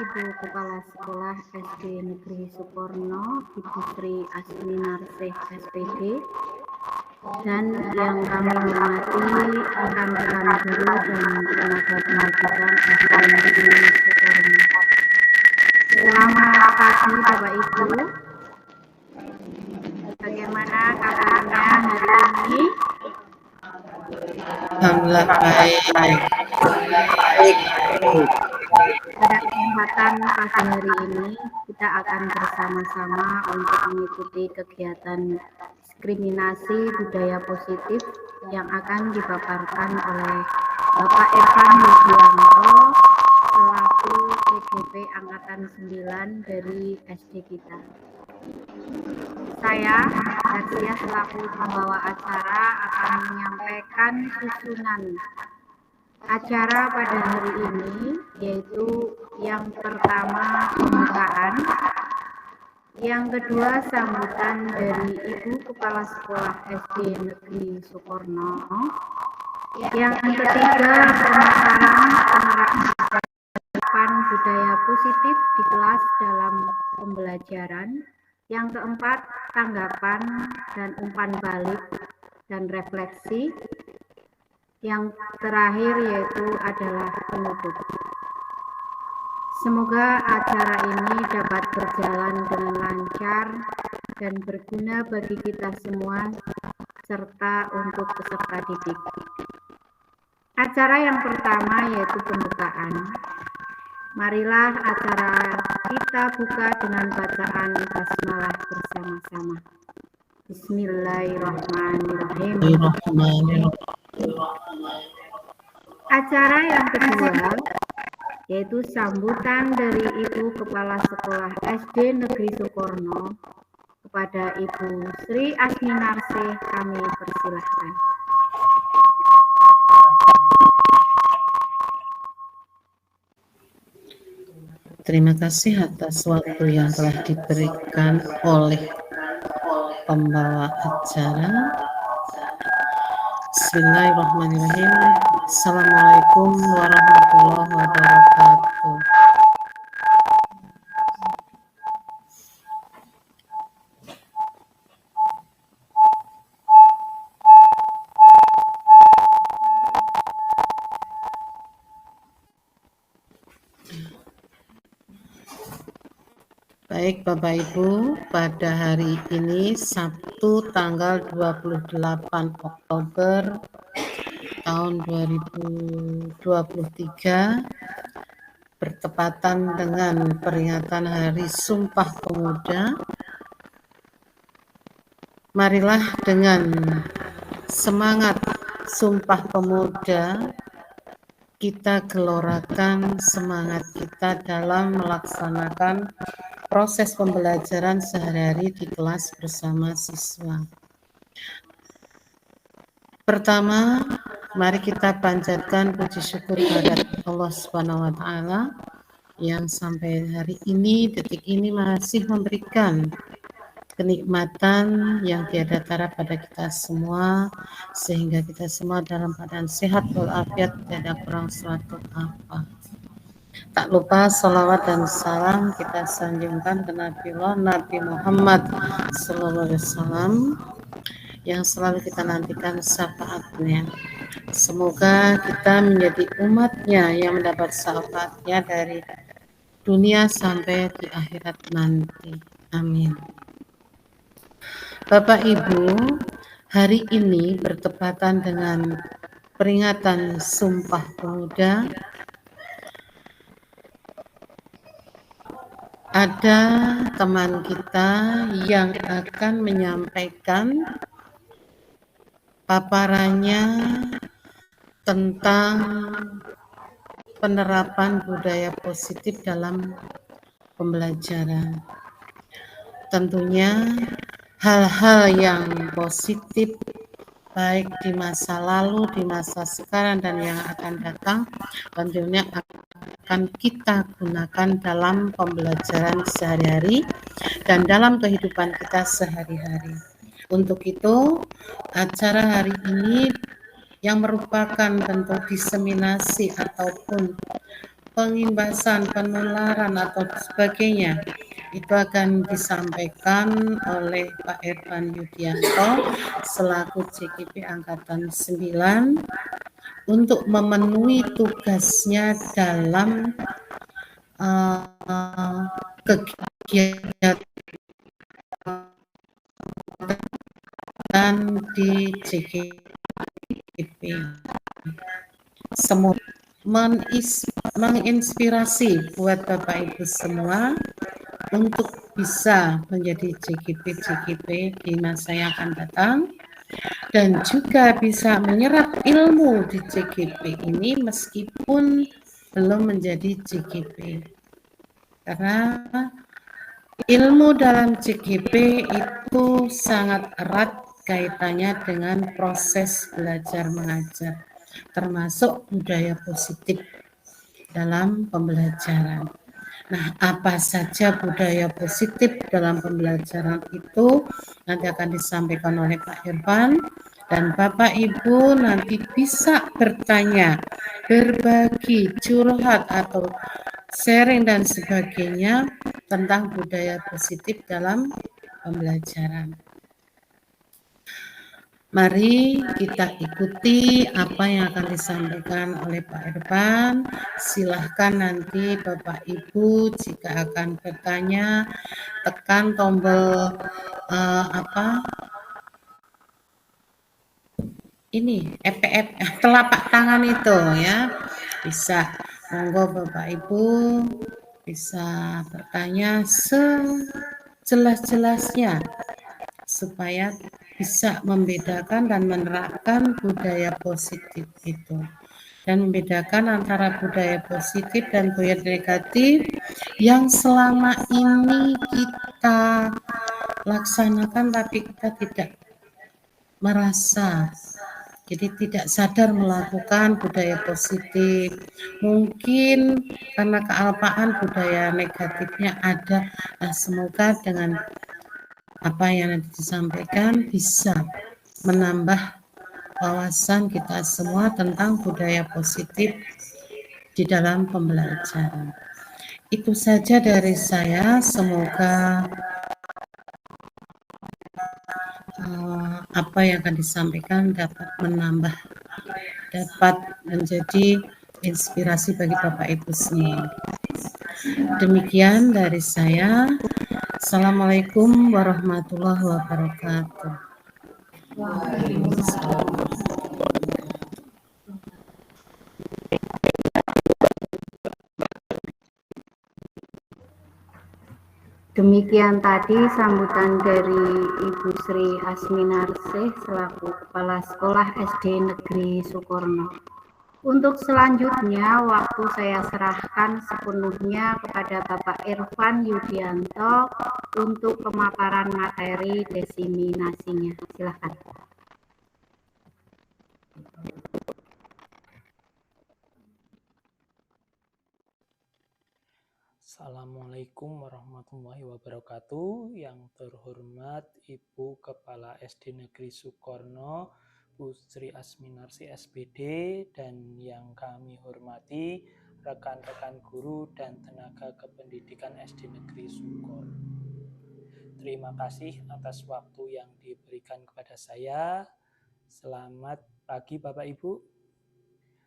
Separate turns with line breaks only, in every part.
Ibu Kepala Sekolah SD Negeri Sukorno, Ibu Sri Asmi Narsih SPD, dan yang kami hormati rekan-rekan guru dan tenaga pendidikan SD Negeri Sukorno. Selamat pagi Bapak Ibu. Bagaimana kabarnya hari ini?
Alhamdulillah baik.
Pada kesempatan pagi hari ini kita akan bersama-sama untuk mengikuti kegiatan diskriminasi budaya positif yang akan dipaparkan oleh Bapak Irfan Yudianto selaku PGP Angkatan 9 dari SD kita. Saya, Garcia selaku pembawa acara akan menyampaikan susunan acara pada hari ini, yaitu yang pertama pembukaan, yang kedua sambutan dari Ibu Kepala Sekolah SD Negeri Sukorno, yang ketiga pemaparan penerapan budaya positif di kelas dalam pembelajaran, yang keempat tanggapan dan umpan balik dan refleksi, yang terakhir yaitu adalah penutup. Semoga acara ini dapat berjalan dengan lancar dan berguna bagi kita semua serta untuk peserta didik. Acara yang pertama yaitu pembukaan. Marilah acara kita buka dengan bacaan basmalah bersama-sama. Bismillahirrahmanirrahim. Acara yang kedua yaitu sambutan dari Ibu Kepala Sekolah SD Negeri Sukorno kepada Ibu Sri Asmi Narsih, kami persilahkan.
Terima kasih atas waktu yang telah diberikan oleh pembawa acara. Bismillahirrahmanirrahim. Assalamualaikum warahmatullahi wabarakatuh. Baik Bapak Ibu, pada hari ini Sabtu tanggal 28 Oktober tahun 2023 bertepatan dengan peringatan Hari Sumpah Pemuda. Marilah dengan semangat Sumpah Pemuda kita gelorakan semangat kita dalam melaksanakan proses pembelajaran sehari-hari di kelas bersama siswa. Pertama, mari kita panjatkan puji syukur kepada Allah Subhanahu wa taala yang sampai hari ini, detik ini masih memberikan kenikmatan yang tiada tara pada kita semua, sehingga kita semua dalam keadaan sehat walafiat, tidak kurang suatu apa. Tak lupa salawat dan salam kita sanjungkan ke Nabi Muhammad SAW yang selalu kita nantikan syafaatnya. Semoga kita menjadi umatnya yang mendapat syafaatnya dari dunia sampai di akhirat nanti. Amin. Bapak Ibu, hari ini bertepatan dengan peringatan Sumpah Pemuda. Ada teman kita yang akan menyampaikan paparannya tentang penerapan budaya positif dalam pembelajaran. Tentunya hal-hal yang positif baik di masa lalu, di masa sekarang, dan yang akan datang tentunya akan kita gunakan dalam pembelajaran sehari-hari dan dalam kehidupan kita sehari-hari. Untuk itu, acara hari ini yang merupakan bentuk diseminasi ataupun pengimbasan, penularan atau sebagainya itu akan disampaikan oleh Pak Irfan Yudianto selaku CGP Angkatan 9 untuk memenuhi tugasnya dalam kegiatan di CGP. Semua menginspirasi buat Bapak Ibu semua untuk bisa menjadi CGP di masa yang akan datang dan juga bisa menyerap ilmu di CGP ini meskipun belum menjadi CGP. Karena ilmu dalam CGP itu sangat erat kaitannya dengan proses belajar mengajar, termasuk budaya positif dalam pembelajaran. Nah, apa saja budaya positif dalam pembelajaran itu nanti akan disampaikan oleh Pak Irfan dan Bapak Ibu nanti bisa bertanya, berbagi, curhat atau sharing dan sebagainya tentang budaya positif dalam pembelajaran. Mari kita ikuti apa yang akan disampaikan oleh Pak Irfan. Silahkan nanti Bapak Ibu jika akan bertanya tekan tombol telapak tangan itu ya. Bisa monggo Bapak Ibu bisa bertanya sejelas-jelasnya supaya bisa membedakan dan menerapkan budaya positif itu dan membedakan antara budaya positif dan budaya negatif yang selama ini kita laksanakan tapi kita tidak merasa, jadi tidak sadar melakukan budaya positif. Mungkin karena kealpaan budaya negatifnya ada. Nah, semoga dengan apa yang nanti disampaikan bisa menambah wawasan kita semua tentang budaya positif di dalam pembelajaran. Itu saja dari saya, semoga apa yang akan disampaikan dapat menjadi inspirasi bagi Bapak Ibu semua. Demikian dari saya. Assalamualaikum warahmatullahi wabarakatuh.
Demikian tadi sambutan dari Ibu Sri Asminarsih selaku Kepala Sekolah SD Negeri Sukorno. Untuk selanjutnya, waktu saya serahkan sepenuhnya kepada Bapak Irfan Yudianto untuk pemaparan materi diseminasinya. Silakan.
Assalamualaikum warahmatullahi wabarakatuh. Yang terhormat Ibu Kepala SD Negeri Sukorno, Bu Sri Asminarsih SPD, dan yang kami hormati rekan-rekan guru dan tenaga kependidikan SD Negeri Sukorno. Terima kasih atas waktu yang diberikan kepada saya. Selamat pagi Bapak Ibu.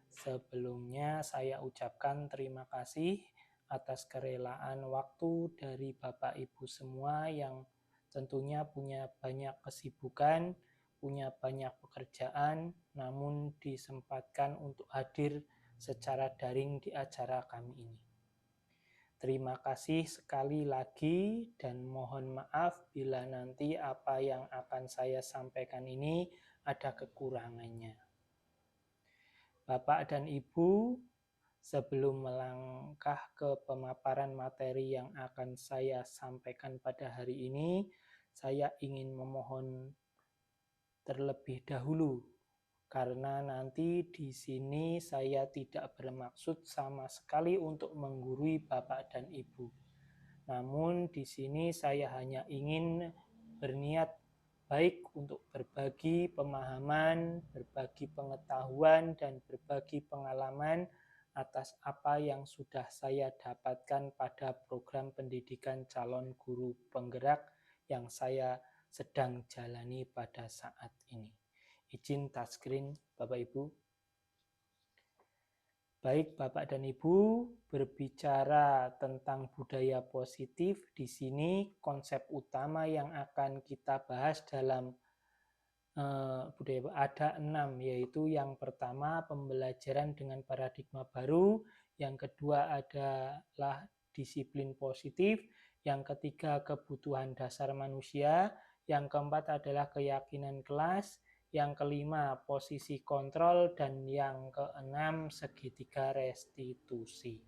Sebelumnya saya ucapkan terima kasih atas kerelaan waktu dari Bapak Ibu semua yang tentunya punya banyak kesibukan, punya banyak pekerjaan, namun disempatkan untuk hadir secara daring di acara kami ini. Terima kasih sekali lagi dan mohon maaf bila nanti apa yang akan saya sampaikan ini ada kekurangannya. Bapak dan Ibu, sebelum melangkah ke pemaparan materi yang akan saya sampaikan pada hari ini, saya ingin memohon terlebih dahulu karena nanti di sini saya tidak bermaksud sama sekali untuk menggurui Bapak dan Ibu. Namun di sini saya hanya ingin berniat baik untuk berbagi pemahaman, berbagi pengetahuan, dan berbagi pengalaman atas apa yang sudah saya dapatkan pada program pendidikan calon guru penggerak yang saya sedang jalani pada saat ini. Izin touchscreen Bapak Ibu. Baik Bapak dan Ibu, berbicara tentang budaya positif, di sini konsep utama yang akan kita bahas dalam budaya ada 6, yaitu yang pertama pembelajaran dengan paradigma baru, yang kedua adalah disiplin positif, yang ketiga kebutuhan dasar manusia, yang keempat adalah keyakinan kelas, yang kelima posisi kontrol, dan yang keenam segitiga restitusi.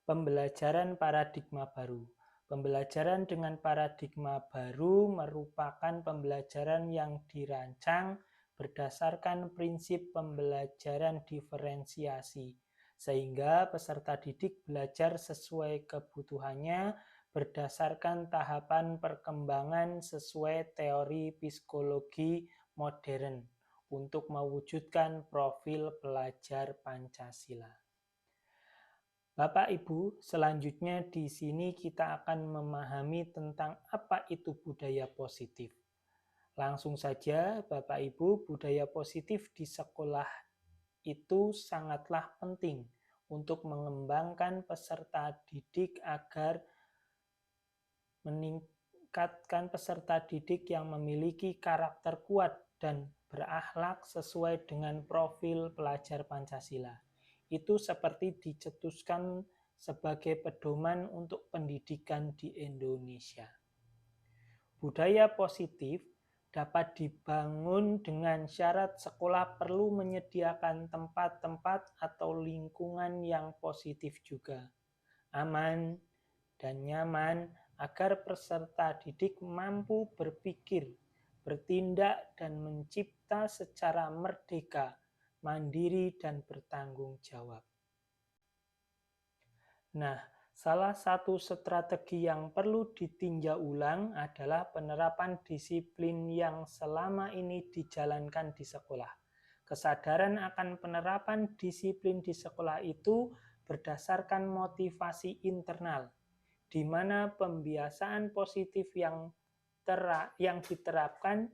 Pembelajaran paradigma baru. Pembelajaran dengan paradigma baru merupakan pembelajaran yang dirancang berdasarkan prinsip pembelajaran diferensiasi, sehingga peserta didik belajar sesuai kebutuhannya berdasarkan tahapan perkembangan sesuai teori psikologi modern untuk mewujudkan profil pelajar Pancasila. Bapak Ibu, selanjutnya di sini kita akan memahami tentang apa itu budaya positif. Langsung saja Bapak Ibu, budaya positif di sekolah itu sangatlah penting untuk mengembangkan peserta didik agar meningkatkan peserta didik yang memiliki karakter kuat dan berakhlak sesuai dengan profil pelajar Pancasila. Itu seperti dicetuskan sebagai pedoman untuk pendidikan di Indonesia. Budaya positif dapat dibangun dengan syarat sekolah perlu menyediakan tempat-tempat atau lingkungan yang positif juga, aman dan nyaman agar peserta didik mampu berpikir, bertindak, dan mencipta secara merdeka, mandiri, dan bertanggung jawab. Nah, salah satu strategi yang perlu ditinjau ulang adalah penerapan disiplin yang selama ini dijalankan di sekolah. Kesadaran akan penerapan disiplin di sekolah itu berdasarkan motivasi internal, di mana pembiasaan positif yang diterapkan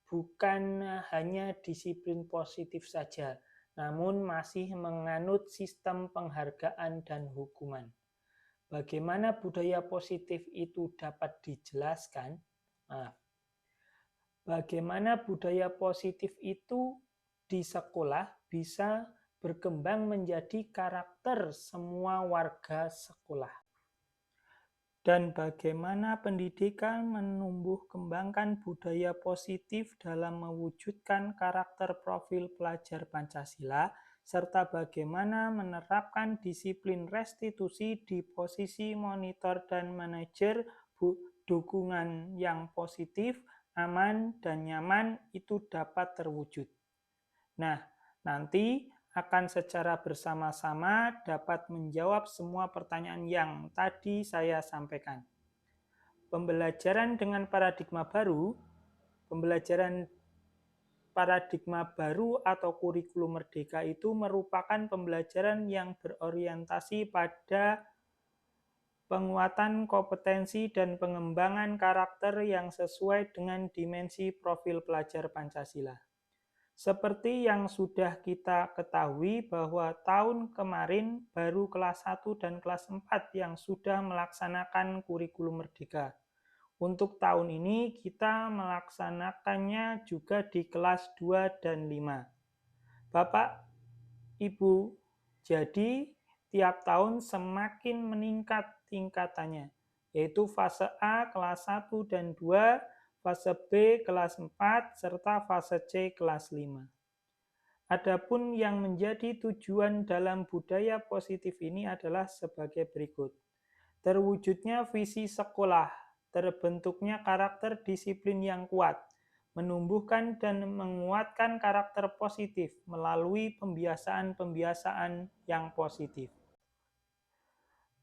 bukan hanya disiplin positif saja, namun masih menganut sistem penghargaan dan hukuman. Bagaimana budaya positif itu dapat dijelaskan? Bagaimana budaya positif itu di sekolah bisa berkembang menjadi karakter semua warga sekolah? Dan bagaimana pendidikan menumbuh kembangkan budaya positif dalam mewujudkan karakter profil pelajar Pancasila, serta bagaimana menerapkan disiplin restitusi di posisi monitor dan manajer dukungan yang positif, aman, dan nyaman itu dapat terwujud. Nah, nanti akan secara bersama-sama dapat menjawab semua pertanyaan yang tadi saya sampaikan. Pembelajaran dengan paradigma baru, pembelajaran paradigma baru atau kurikulum merdeka itu merupakan pembelajaran yang berorientasi pada penguatan kompetensi dan pengembangan karakter yang sesuai dengan dimensi profil pelajar Pancasila. Seperti yang sudah kita ketahui bahwa tahun kemarin baru kelas 1 dan kelas 4 yang sudah melaksanakan kurikulum merdeka. Untuk tahun ini kita melaksanakannya juga di kelas 2 dan 5. Bapak, Ibu, jadi tiap tahun semakin meningkat tingkatannya, yaitu fase A kelas 1 dan 2, fase B kelas 4, serta fase C kelas 5. Adapun yang menjadi tujuan dalam budaya positif ini adalah sebagai berikut. Terwujudnya visi sekolah, terbentuknya karakter disiplin yang kuat, menumbuhkan dan menguatkan karakter positif melalui pembiasaan-pembiasaan yang positif.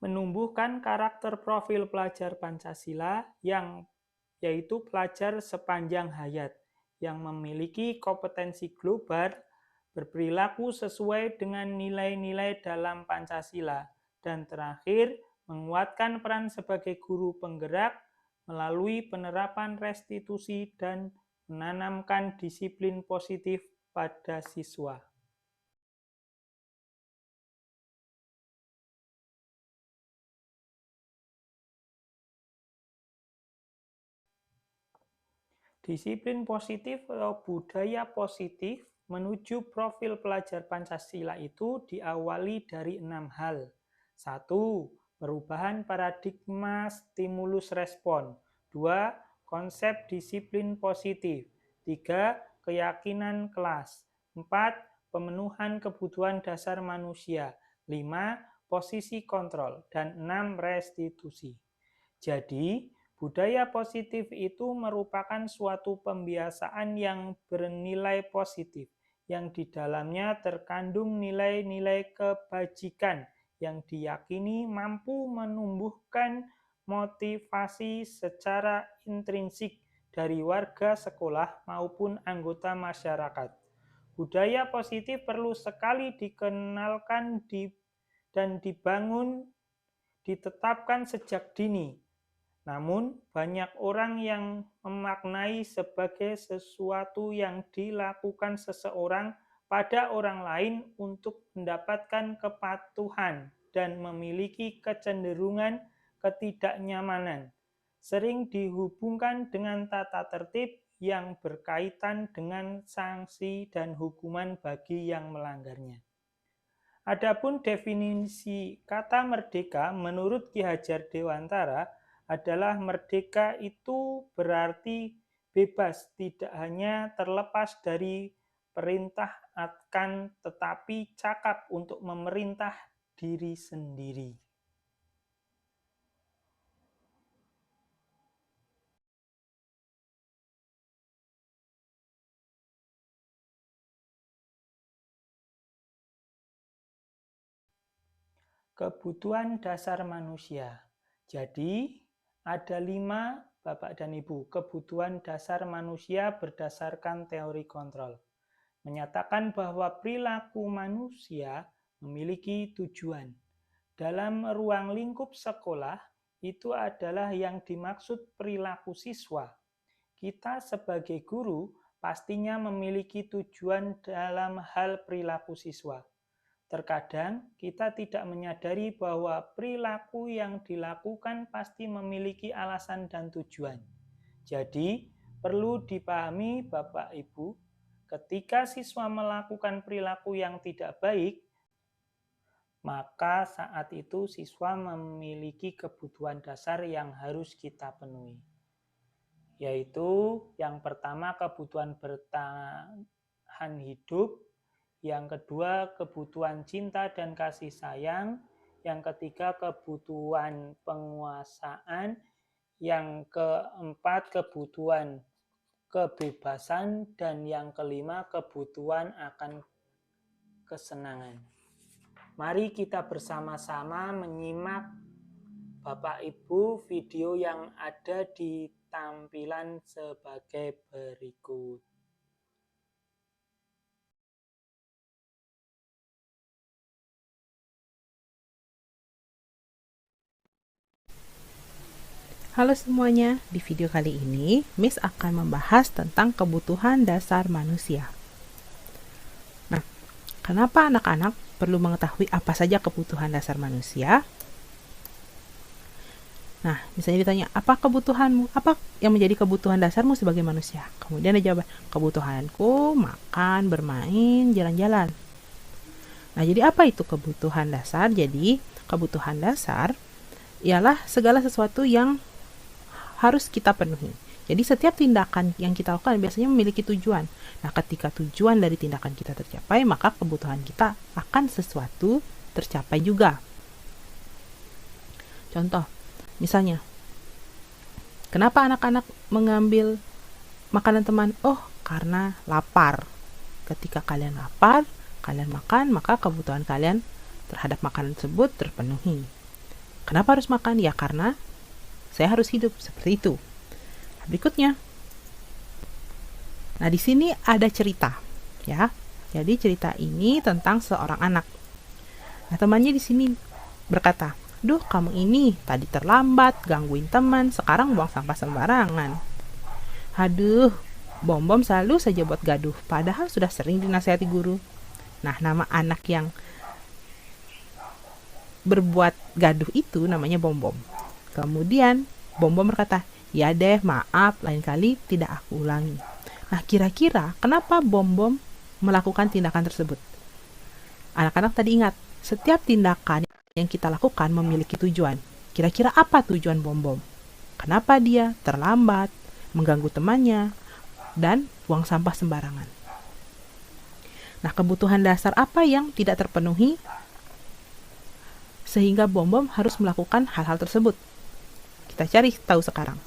Menumbuhkan karakter profil pelajar Pancasila yaitu pelajar sepanjang hayat yang memiliki kompetensi global, berperilaku sesuai dengan nilai-nilai dalam Pancasila, dan terakhir, menguatkan peran sebagai guru penggerak melalui penerapan restitusi dan menanamkan disiplin positif pada siswa. Disiplin positif atau budaya positif menuju profil pelajar Pancasila itu diawali dari 6 hal. 1. Perubahan paradigma stimulus respon. 2. Konsep disiplin positif. 3. Keyakinan kelas. 4. Pemenuhan kebutuhan dasar manusia. 5. Posisi kontrol. Dan 6. Restitusi. Jadi, budaya positif itu merupakan suatu pembiasaan yang bernilai positif, yang di dalamnya terkandung nilai-nilai kebajikan yang diyakini mampu menumbuhkan motivasi secara intrinsik dari warga sekolah maupun anggota masyarakat. Budaya positif perlu sekali dikenalkan dan ditetapkan sejak dini. Namun, banyak orang yang memaknai sebagai sesuatu yang dilakukan seseorang pada orang lain untuk mendapatkan kepatuhan dan memiliki kecenderungan ketidaknyamanan, sering dihubungkan dengan tata tertib yang berkaitan dengan sanksi dan hukuman bagi yang melanggarnya. Adapun definisi kata merdeka menurut Ki Hajar Dewantara adalah merdeka itu berarti bebas, tidak hanya terlepas dari perintah akan tetapi cakap untuk memerintah diri sendiri. Kebutuhan dasar manusia. Jadi, ada 5, Bapak dan Ibu, kebutuhan dasar manusia berdasarkan teori kontrol. Menyatakan bahwa perilaku manusia memiliki tujuan. Dalam ruang lingkup sekolah, itu adalah yang dimaksud perilaku siswa. Kita sebagai guru pastinya memiliki tujuan dalam hal perilaku siswa. Terkadang kita tidak menyadari bahwa perilaku yang dilakukan pasti memiliki alasan dan tujuan. Jadi, perlu dipahami Bapak Ibu, ketika siswa melakukan perilaku yang tidak baik, maka saat itu siswa memiliki kebutuhan dasar yang harus kita penuhi. Yaitu yang pertama kebutuhan bertahan hidup, yang kedua kebutuhan cinta dan kasih sayang, yang ketiga kebutuhan penguasaan, yang keempat kebutuhan kebebasan, dan yang kelima kebutuhan akan kesenangan. Mari kita bersama-sama menyimak Bapak Ibu video yang ada di tampilan sebagai berikut.
Halo semuanya, di video kali ini Miss akan membahas tentang kebutuhan dasar manusia. Nah, kenapa anak-anak perlu mengetahui apa saja kebutuhan dasar manusia? Nah, misalnya ditanya, apa kebutuhanmu? Apa yang menjadi kebutuhan dasarmu sebagai manusia? Kemudian ada jawaban, kebutuhanku makan, bermain, jalan-jalan. Nah, jadi apa itu kebutuhan dasar? Jadi, kebutuhan dasar ialah segala sesuatu yang harus kita penuhi. Jadi setiap tindakan yang kita lakukan biasanya memiliki tujuan. Nah, ketika tujuan dari tindakan kita tercapai, maka kebutuhan kita akan sesuatu tercapai juga. Contoh, misalnya, Kenapa anak-anak mengambil makanan teman? Oh, karena lapar. Ketika kalian lapar, kalian makan, maka kebutuhan kalian terhadap makanan tersebut terpenuhi. Kenapa harus makan? Ya karena saya harus hidup, seperti itu. Berikutnya. Nah, di sini ada cerita, ya. Jadi cerita ini tentang seorang anak. Nah, temannya di sini berkata, "Duh, kamu ini tadi terlambat, gangguin teman, sekarang buang sampah sembarangan. Aduh, Bom-Bom selalu saja buat gaduh, padahal sudah sering dinasihati guru." Nah, nama anak yang berbuat gaduh itu namanya Bom-Bom. Kemudian Bom-Bom berkata, "Ya deh, maaf, lain kali tidak aku ulangi." Nah, kira-kira kenapa Bom-Bom melakukan tindakan tersebut? Anak-anak tadi ingat, setiap tindakan yang kita lakukan memiliki tujuan. Kira-kira apa tujuan Bom-Bom? Kenapa dia terlambat, mengganggu temannya, dan buang sampah sembarangan? Nah, kebutuhan dasar apa yang tidak terpenuhi sehingga Bom-Bom harus melakukan hal-hal tersebut? Kita cari tahu sekarang.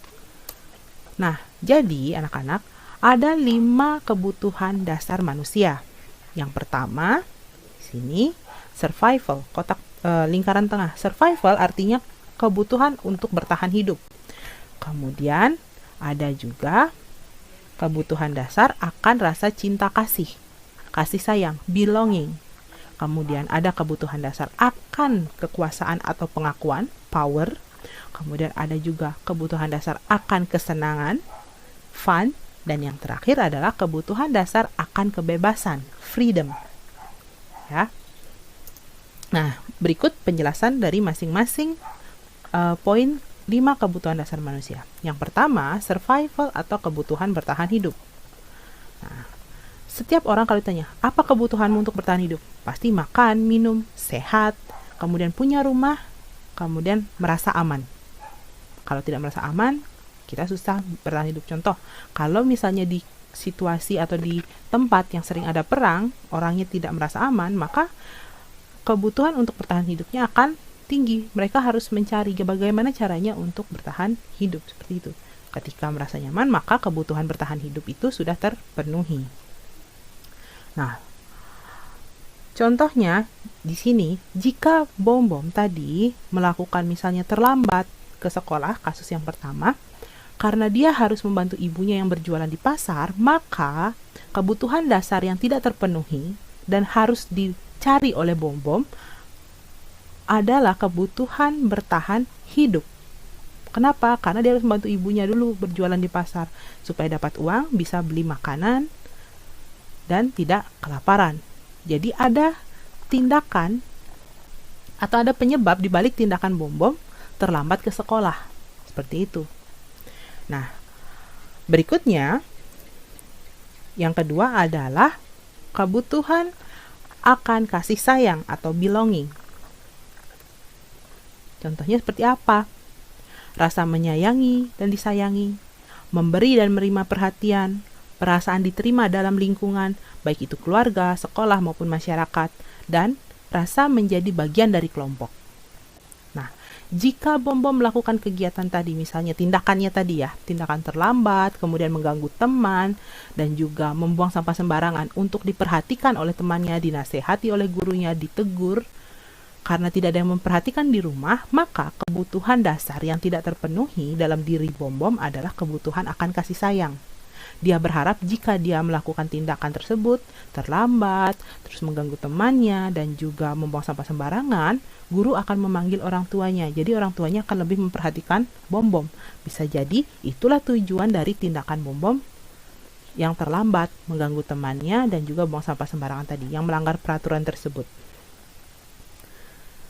Nah, jadi anak-anak, ada 5 kebutuhan dasar manusia. Yang pertama, di sini survival, kotak lingkaran tengah. Survival artinya kebutuhan untuk bertahan hidup. Kemudian ada juga kebutuhan dasar akan rasa cinta kasih sayang, belonging. Kemudian ada kebutuhan dasar akan kekuasaan atau pengakuan, power. Kemudian ada juga kebutuhan dasar akan kesenangan, fun. Dan yang terakhir adalah kebutuhan dasar akan kebebasan, freedom. Ya. Nah, berikut penjelasan dari masing-masing poin 5 kebutuhan dasar manusia. Yang pertama, survival atau kebutuhan bertahan hidup. Nah, setiap orang kalau ditanya, apa kebutuhanmu untuk bertahan hidup? Pasti makan, minum, sehat, kemudian punya rumah, kemudian merasa aman. Kalau tidak merasa aman, kita susah bertahan hidup. Contoh, kalau misalnya di situasi atau di tempat yang sering ada perang, orangnya tidak merasa aman, maka kebutuhan untuk bertahan hidupnya akan tinggi. Mereka harus mencari bagaimana caranya untuk bertahan hidup, seperti itu. Ketika merasa nyaman, maka kebutuhan bertahan hidup itu sudah terpenuhi. Nah, contohnya di sini, jika Bom-Bom tadi melakukan misalnya terlambat ke sekolah, kasus yang pertama, karena dia harus membantu ibunya yang berjualan di pasar, maka kebutuhan dasar yang tidak terpenuhi dan harus dicari oleh Bom-Bom adalah kebutuhan bertahan hidup. Kenapa? Karena dia harus membantu ibunya dulu berjualan di pasar supaya dapat uang, bisa beli makanan, dan tidak kelaparan. Jadi ada tindakan atau ada penyebab di balik tindakan Bom-Bom terlambat ke sekolah. Seperti itu. Nah, berikutnya yang kedua adalah kebutuhan akan kasih sayang atau belonging. Contohnya seperti apa? Rasa menyayangi dan disayangi, memberi dan menerima perhatian, perasaan diterima dalam lingkungan, baik itu keluarga, sekolah maupun masyarakat, dan rasa menjadi bagian dari kelompok. Nah, jika Bom-Bom melakukan kegiatan tadi, misalnya tindakannya tadi ya, tindakan terlambat, kemudian mengganggu teman, dan juga membuang sampah sembarangan untuk diperhatikan oleh temannya, dinasehati oleh gurunya, ditegur, karena tidak ada yang memperhatikan di rumah, maka kebutuhan dasar yang tidak terpenuhi dalam diri Bom-Bom adalah kebutuhan akan kasih sayang. Dia berharap jika dia melakukan tindakan tersebut, terlambat, terus mengganggu temannya, dan juga membuang sampah sembarangan, guru akan memanggil orang tuanya. Jadi orang tuanya akan lebih memperhatikan Bom-Bom. Bisa jadi itulah tujuan dari tindakan Bom-Bom yang terlambat, mengganggu temannya, dan juga buang sampah sembarangan tadi, yang melanggar peraturan tersebut.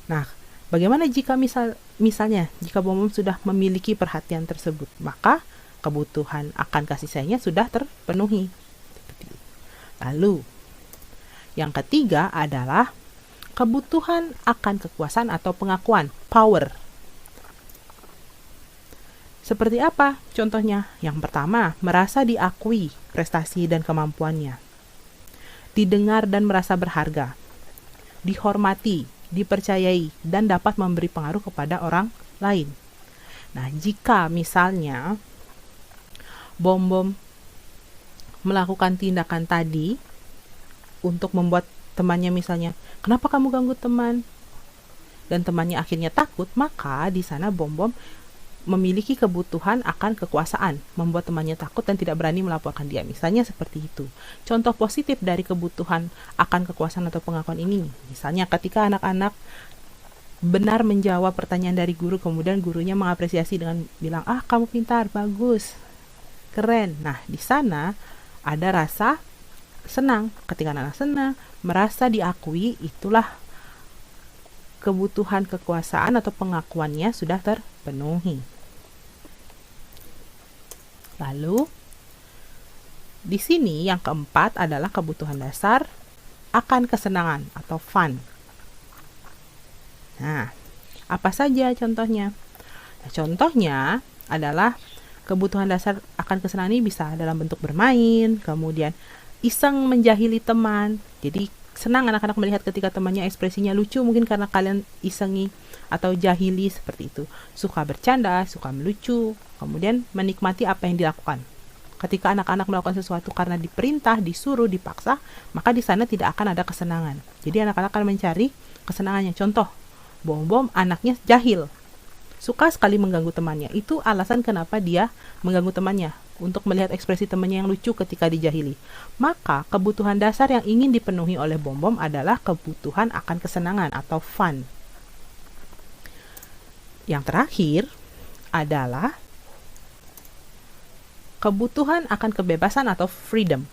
Nah, bagaimana jika misalnya jika Bom-Bom sudah memiliki perhatian tersebut, maka kebutuhan akan kasih sayangnya sudah terpenuhi. Lalu, yang ketiga adalah kebutuhan akan kekuasaan atau pengakuan, power. Seperti apa contohnya? Yang pertama, merasa diakui prestasi dan kemampuannya, didengar dan merasa berharga, dihormati, dipercayai, dan dapat memberi pengaruh kepada orang lain. Nah, jika misalnya Bom-Bom melakukan tindakan tadi untuk membuat temannya misalnya, kenapa kamu ganggu teman? Dan temannya akhirnya takut, maka di sana Bom-Bom memiliki kebutuhan akan kekuasaan, membuat temannya takut dan tidak berani melaporkan dia. Misalnya seperti itu. Contoh positif dari kebutuhan akan kekuasaan atau pengakuan ini, misalnya ketika anak-anak benar menjawab pertanyaan dari guru, kemudian gurunya mengapresiasi dengan bilang, ah kamu pintar, bagus, keren. Nah, di sana ada rasa senang. Ketika anak senang, merasa diakui, itulah kebutuhan kekuasaan atau pengakuannya sudah terpenuhi. Lalu, di sini yang keempat adalah kebutuhan dasar akan kesenangan atau fun. Nah, apa saja contohnya? Nah, contohnya adalah kebutuhan dasar akan kesenangan ini bisa dalam bentuk bermain, kemudian iseng menjahili teman. Jadi senang anak-anak melihat ketika temannya ekspresinya lucu, mungkin karena kalian isengi atau jahili seperti itu. Suka bercanda, suka melucu, kemudian menikmati apa yang dilakukan. Ketika anak-anak melakukan sesuatu karena diperintah, disuruh, dipaksa, maka di sana tidak akan ada kesenangan. Jadi anak-anak akan mencari kesenangannya. Contoh, Bom-Bom anaknya jahil, suka sekali mengganggu temannya. Itu alasan kenapa dia mengganggu temannya, untuk melihat ekspresi temannya yang lucu ketika dijahili. Maka kebutuhan dasar yang ingin dipenuhi oleh Bom-Bom adalah kebutuhan akan kesenangan atau fun. Yang terakhir adalah kebutuhan akan kebebasan atau freedom.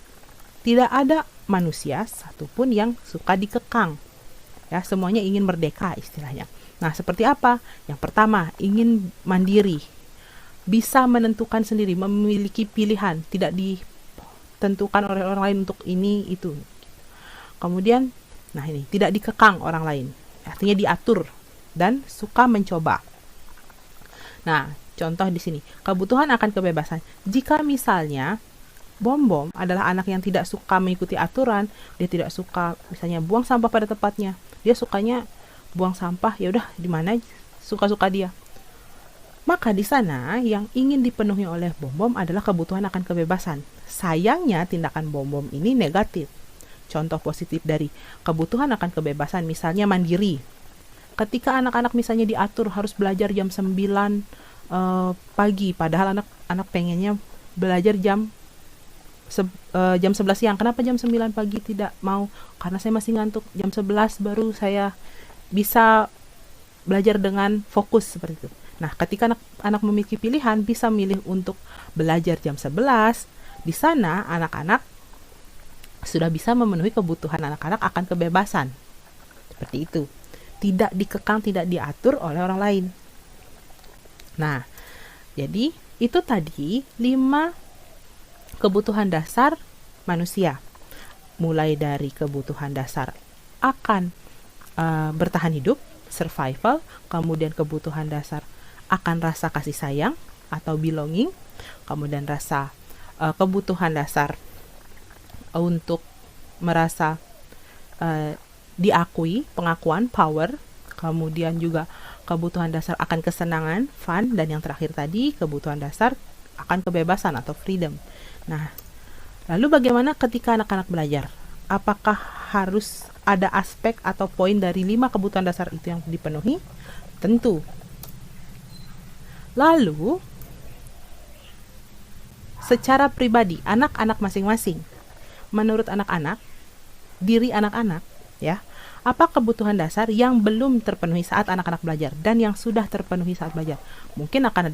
Tidak ada manusia satupun yang suka dikekang. Ya, semuanya ingin merdeka istilahnya. Nah, seperti apa? Yang pertama, ingin mandiri, bisa menentukan sendiri, memiliki pilihan, tidak ditentukan oleh orang lain untuk ini itu. Kemudian, nah ini, tidak dikekang orang lain, artinya diatur dan suka mencoba. Nah, contoh di sini, kebutuhan akan kebebasan. Jika misalnya Bom-Bom adalah anak yang tidak suka mengikuti aturan, dia tidak suka misalnya buang sampah pada tempatnya, dia sukanya buang sampah, ya udah di mana suka-suka dia. Maka di sana yang ingin dipenuhi oleh Bom-Bom adalah kebutuhan akan kebebasan. Sayangnya tindakan Bom-Bom ini negatif. Contoh positif dari kebutuhan akan kebebasan misalnya mandiri. Ketika anak-anak misalnya diatur harus belajar jam 9 pagi, padahal anak-anak pengennya belajar jam 11 siang. Kenapa jam 9 pagi tidak mau? Karena saya masih ngantuk. Jam 11 baru saya bisa belajar dengan fokus seperti itu. Nah, ketika anak memiliki pilihan, bisa milih untuk belajar jam 11, di sana anak-anak sudah bisa memenuhi kebutuhan anak-anak akan kebebasan. Seperti itu. Tidak dikekang, tidak diatur oleh orang lain. Nah, jadi itu tadi 5 kebutuhan dasar manusia. Mulai dari kebutuhan dasar akan bertahan hidup, survival, kemudian kebutuhan dasar akan rasa kasih sayang atau belonging, kemudian rasa kebutuhan dasar untuk merasa diakui, pengakuan, power, kemudian juga kebutuhan dasar akan kesenangan, fun, dan yang terakhir tadi kebutuhan dasar akan kebebasan atau freedom. Nah, lalu bagaimana ketika anak-anak belajar? Apakah harus ada aspek atau poin dari 5 kebutuhan dasar itu yang dipenuhi? Tentu. Lalu, secara pribadi, anak-anak masing-masing, menurut anak-anak, diri anak-anak, ya, apa kebutuhan dasar yang belum terpenuhi saat anak-anak belajar dan yang sudah terpenuhi saat belajar? Mungkin akan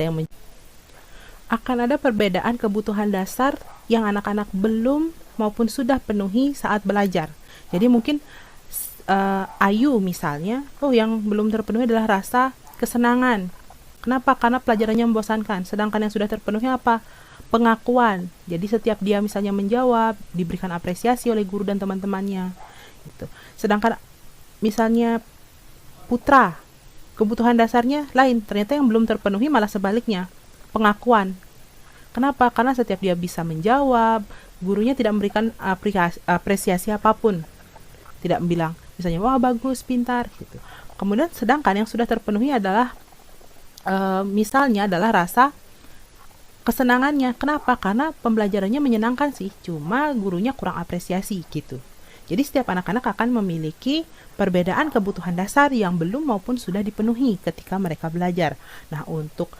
ada perbedaan kebutuhan dasar yang anak-anak belum maupun sudah penuhi saat belajar. Jadi mungkin Ayu misalnya, yang belum terpenuhi adalah rasa kesenangan. Kenapa? Karena pelajarannya membosankan. Sedangkan yang sudah terpenuhi apa? Pengakuan. Jadi setiap dia misalnya menjawab, diberikan apresiasi oleh guru dan teman-temannya. Gitu. Sedangkan misalnya Putra, kebutuhan dasarnya lain. Ternyata yang belum terpenuhi malah sebaliknya. Pengakuan. Kenapa? Karena setiap dia bisa menjawab, gurunya tidak memberikan apresiasi apapun. Tidak bilang, misalnya, wah bagus, pintar, gitu. Kemudian sedangkan yang sudah terpenuhi adalah misalnya adalah rasa kesenangannya. Kenapa? Karena pembelajarannya menyenangkan sih, cuma gurunya kurang apresiasi gitu. Jadi setiap anak-anak akan memiliki perbedaan kebutuhan dasar yang belum maupun sudah dipenuhi ketika mereka belajar. Nah, untuk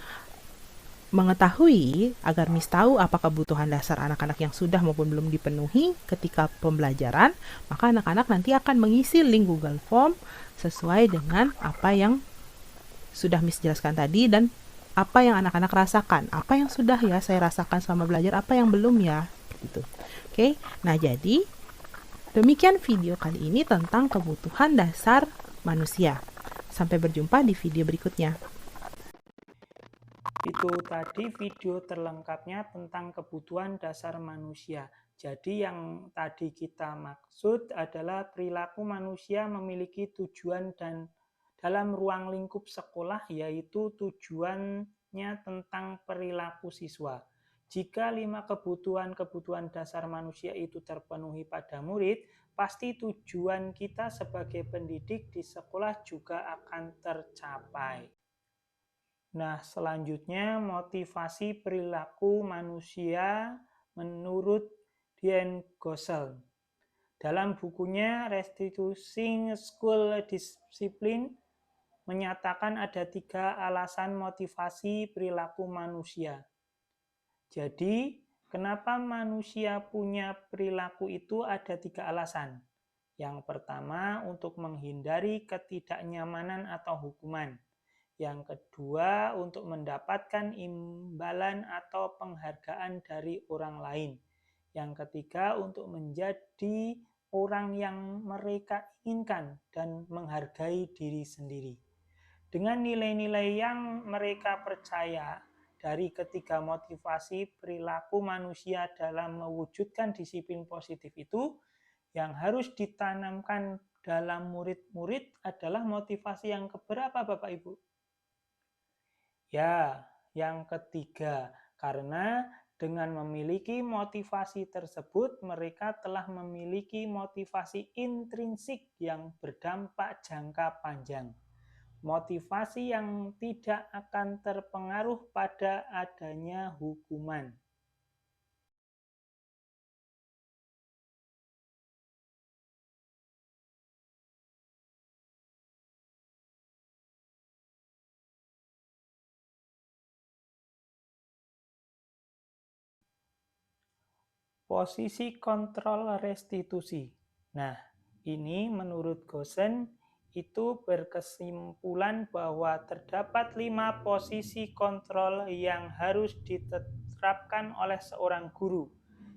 mengetahui agar Miss tahu apa kebutuhan dasar anak-anak yang sudah maupun belum dipenuhi ketika pembelajaran, maka anak-anak nanti akan mengisi link Google Form sesuai dengan apa yang sudah Miss jelaskan tadi dan apa yang anak-anak rasakan, apa yang sudah ya saya rasakan selama belajar, apa yang belum ya, gitu. Oke, nah jadi demikian video kali ini tentang kebutuhan dasar manusia. Sampai berjumpa di video berikutnya.
Itu tadi video terlengkapnya tentang kebutuhan dasar manusia. Jadi yang tadi kita maksud adalah perilaku manusia memiliki tujuan dan dalam ruang lingkup sekolah, yaitu tujuannya tentang perilaku siswa. Jika 5 kebutuhan dasar manusia itu terpenuhi pada murid, pasti tujuan kita sebagai pendidik di sekolah juga akan tercapai. Nah, selanjutnya motivasi perilaku manusia menurut Diane Gossel. Dalam bukunya Restituting School Discipline menyatakan ada 3 alasan motivasi perilaku manusia. Jadi, kenapa manusia punya perilaku itu ada 3 alasan. Yang pertama, untuk menghindari ketidaknyamanan atau hukuman. Yang kedua, untuk mendapatkan imbalan atau penghargaan dari orang lain. Yang ketiga, untuk menjadi orang yang mereka inginkan dan menghargai diri sendiri. Dengan nilai-nilai yang mereka percaya, dari ketiga motivasi perilaku manusia dalam mewujudkan disiplin positif itu, yang harus ditanamkan dalam murid-murid adalah motivasi yang keberapa, Bapak Ibu? Ya, yang ketiga, karena dengan memiliki motivasi tersebut, mereka telah memiliki motivasi intrinsik yang berdampak jangka panjang. Motivasi yang tidak akan terpengaruh pada adanya hukuman. Posisi kontrol restitusi. Nah, ini menurut Gosen itu berkesimpulan bahwa terdapat 5 posisi kontrol yang harus diterapkan oleh seorang guru.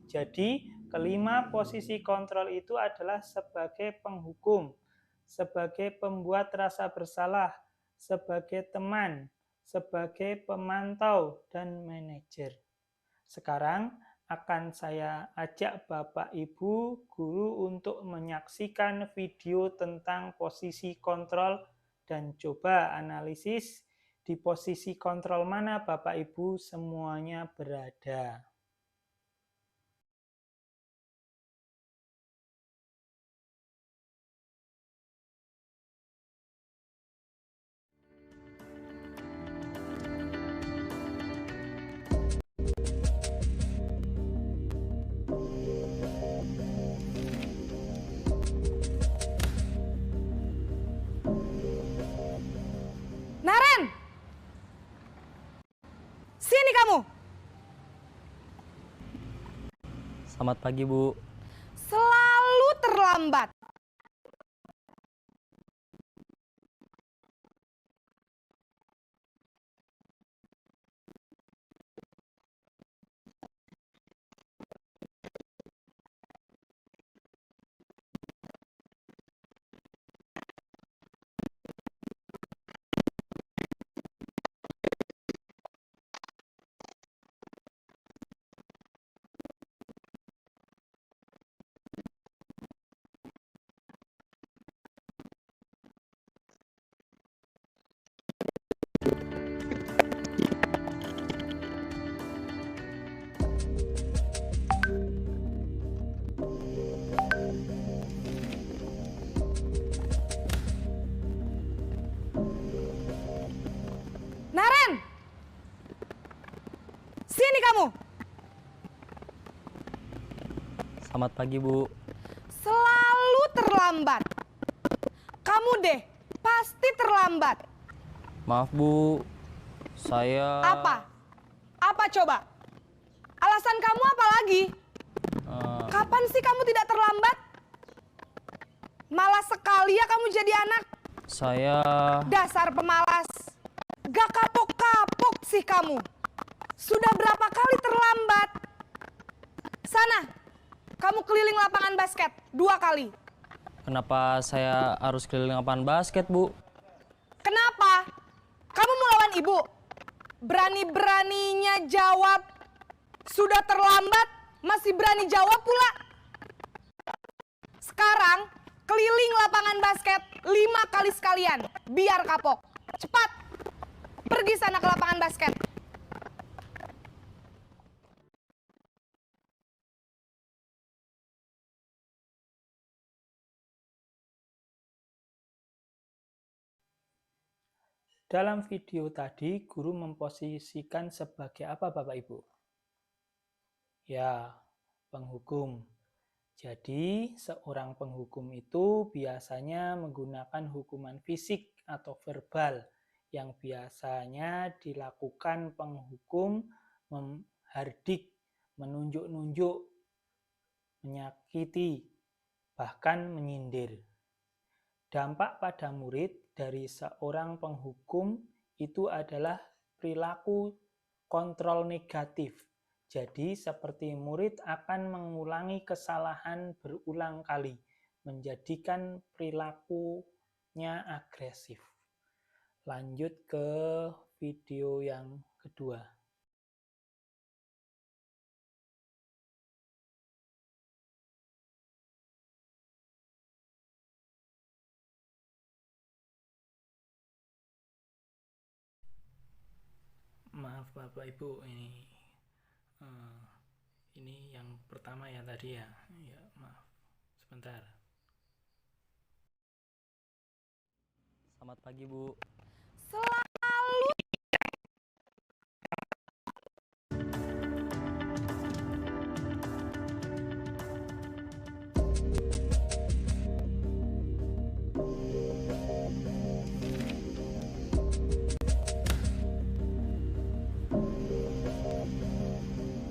Jadi, kelima posisi kontrol itu adalah sebagai penghukum, sebagai pembuat rasa bersalah, sebagai teman, sebagai pemantau, dan manajer. Sekarang akan saya ajak Bapak Ibu guru untuk menyaksikan video tentang posisi kontrol dan coba analisis di posisi kontrol mana Bapak Ibu semuanya berada.
Naren! Sini kamu!
Selamat pagi, Bu.
Selalu terlambat. Sini kamu.
Selamat pagi, Bu.
Selalu terlambat. Kamu deh, pasti terlambat.
Maaf, Bu. Saya...
Apa? Apa coba? Alasan kamu apa lagi? Kapan sih kamu tidak terlambat? Malas sekali ya kamu jadi anak.
Saya...
Dasar pemalas. Gak kapok-kapok sih kamu. Sudah berapa kali terlambat? Sana, kamu keliling lapangan basket 2 kali.
Kenapa saya harus keliling lapangan basket, Bu?
Kenapa? Kamu mau lawan ibu? Berani-beraninya jawab. Sudah terlambat, masih berani jawab pula. Sekarang, keliling lapangan basket 5 kali sekalian. Biar kapok. Cepat, pergi sana ke lapangan basket.
Dalam video tadi, guru memposisikan sebagai apa Bapak Ibu? Ya, penghukum. Jadi, seorang penghukum itu biasanya menggunakan hukuman fisik atau verbal yang biasanya dilakukan penghukum menghardik, menunjuk-nunjuk, menyakiti, bahkan menyindir. Dampak pada murid dari seorang penghukum itu adalah perilaku kontrol negatif. Jadi seperti murid akan mengulangi kesalahan berulang kali, menjadikan perilakunya agresif. Lanjut ke video yang kedua. Maaf Bapak Ibu, ini yang pertama ya tadi ya. Ya, maaf. Sebentar.
Selamat pagi, Bu.
Selalu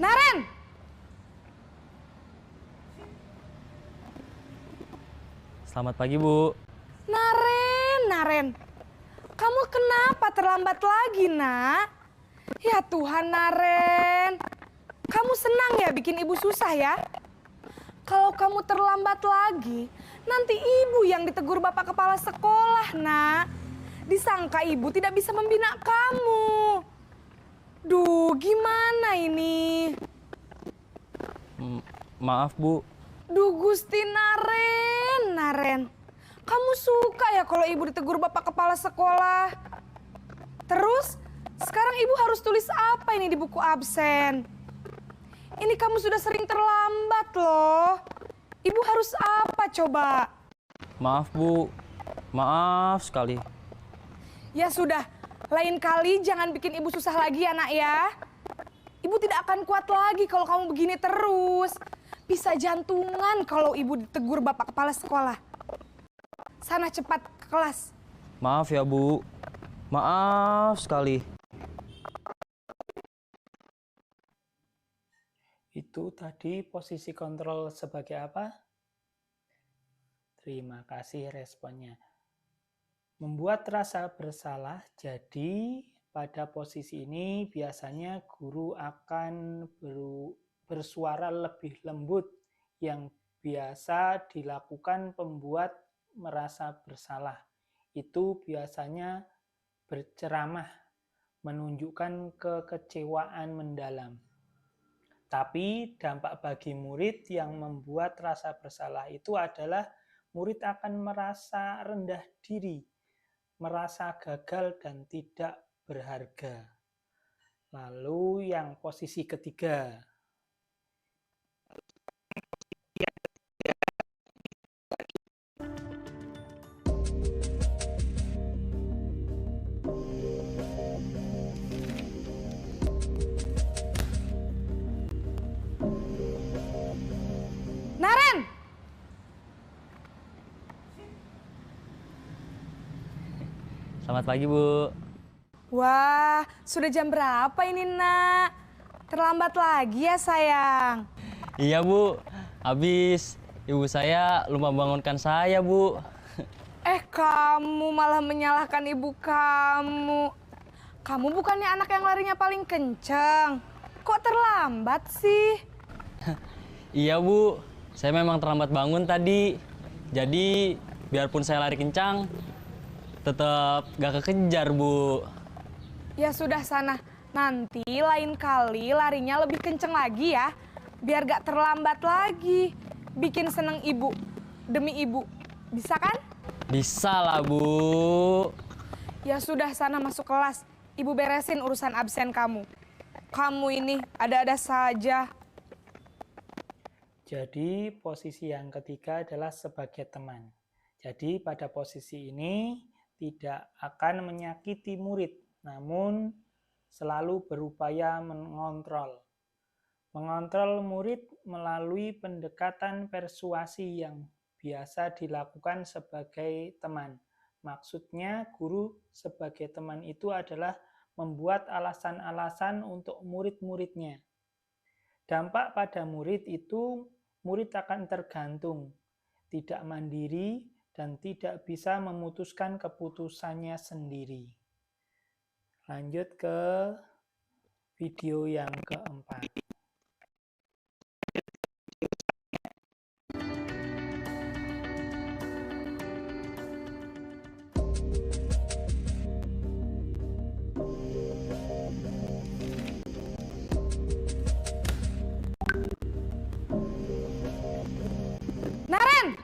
Naren!
Selamat pagi, Bu.
Naren. Kamu kenapa terlambat lagi, Nak? Ya Tuhan, Naren. Kamu senang ya bikin ibu susah ya? Kalau kamu terlambat lagi, nanti ibu yang ditegur bapak kepala sekolah, Nak. Disangka ibu tidak bisa membina kamu. Duh, gimana ini?
Maaf, Bu.
Duh, Gusti Naren. Kamu suka ya kalau ibu ditegur bapak kepala sekolah? Terus, sekarang ibu harus tulis apa ini di buku absen? Ini kamu sudah sering terlambat loh. Ibu harus apa coba?
Maaf, Bu. Maaf sekali.
Ya sudah, lain kali jangan bikin ibu susah lagi ya, Nak ya. Ibu tidak akan kuat lagi kalau kamu begini terus. Bisa jantungan kalau ibu ditegur bapak kepala sekolah. Sana cepat ke kelas.
Maaf ya, Bu. Maaf sekali.
Itu tadi posisi kontrol sebagai apa? Terima kasih responnya. Membuat rasa bersalah, jadi pada posisi ini biasanya guru akan bersuara lebih lembut yang biasa dilakukan pembuat merasa bersalah. Itu biasanya berceramah, menunjukkan kekecewaan mendalam. Tapi dampak bagi murid yang membuat rasa bersalah itu adalah murid akan merasa rendah diri, merasa gagal dan tidak berharga. Lalu yang posisi ketiga.
Selamat pagi, Bu.
Wah, sudah jam berapa ini, Nak? Terlambat lagi ya, sayang?
Iya, Bu. Habis ibu saya lupa bangunkan saya, Bu.
Kamu malah menyalahkan ibu kamu. Kamu bukannya anak yang larinya paling kenceng. Kok terlambat sih?
Iya, Bu. Saya memang terlambat bangun tadi. Jadi, biarpun saya lari kencang, tetap gak kekejar, Bu.
Ya sudah sana. Nanti lain kali larinya lebih kenceng lagi ya. Biar gak terlambat lagi. Bikin seneng ibu. Demi ibu. Bisa kan?
Bisa lah, Bu.
Ya sudah sana masuk kelas. Ibu beresin urusan absen kamu. Kamu ini ada-ada saja.
Jadi posisi yang ketiga adalah sebagai teman. Jadi pada posisi ini tidak akan menyakiti murid, namun selalu berupaya mengontrol. Mengontrol murid melalui pendekatan persuasi yang biasa dilakukan sebagai teman. Maksudnya guru sebagai teman itu adalah membuat alasan-alasan untuk murid-muridnya. Dampak pada murid itu, murid akan tergantung, tidak mandiri, dan tidak bisa memutuskan keputusannya sendiri. Lanjut ke video yang keempat.
Naren!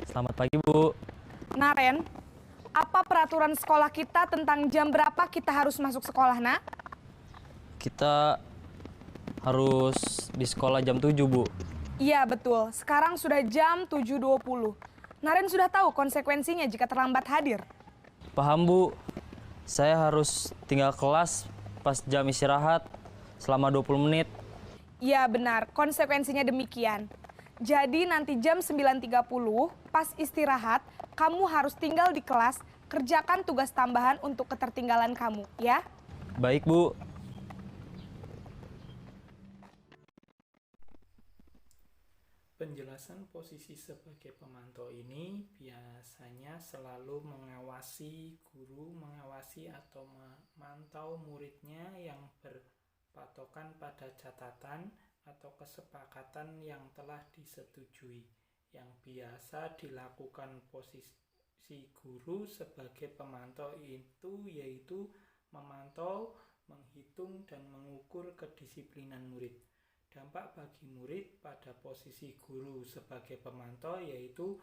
Selamat pagi, Bu.
Naren, apa peraturan sekolah kita tentang jam berapa kita harus masuk sekolah, Nak?
Kita harus di sekolah jam 7, Bu.
Iya, betul. Sekarang sudah jam 7.20. Naren sudah tahu konsekuensinya jika terlambat hadir.
Paham, Bu. Saya harus tinggal kelas pas jam istirahat selama 20 menit.
Iya, benar. Konsekuensinya demikian. Jadi nanti jam 9.30 pas istirahat, kamu harus tinggal di kelas, kerjakan tugas tambahan untuk ketertinggalan kamu, ya?
Baik, Bu.
Penjelasan posisi sebagai pemantau ini biasanya selalu mengawasi guru, mengawasi atau memantau muridnya yang berpatokan pada catatan atau kesepakatan yang telah disetujui. Yang biasa dilakukan posisi guru sebagai pemantau itu yaitu memantau, menghitung, dan mengukur kedisiplinan murid. Dampak bagi murid pada posisi guru sebagai pemantau yaitu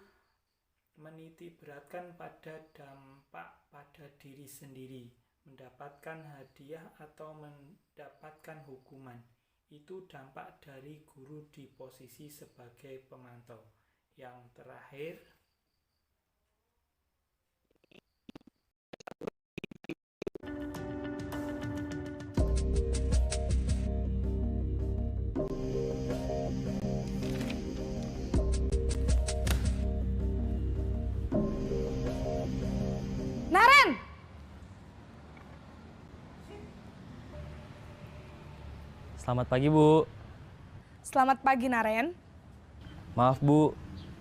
menitiberatkan pada dampak pada diri sendiri, mendapatkan hadiah atau mendapatkan hukuman. Itu dampak dari guru di posisi sebagai pemantau. Yang terakhir,
Naren!
Selamat pagi, Bu.
Selamat pagi, Naren.
Maaf, Bu.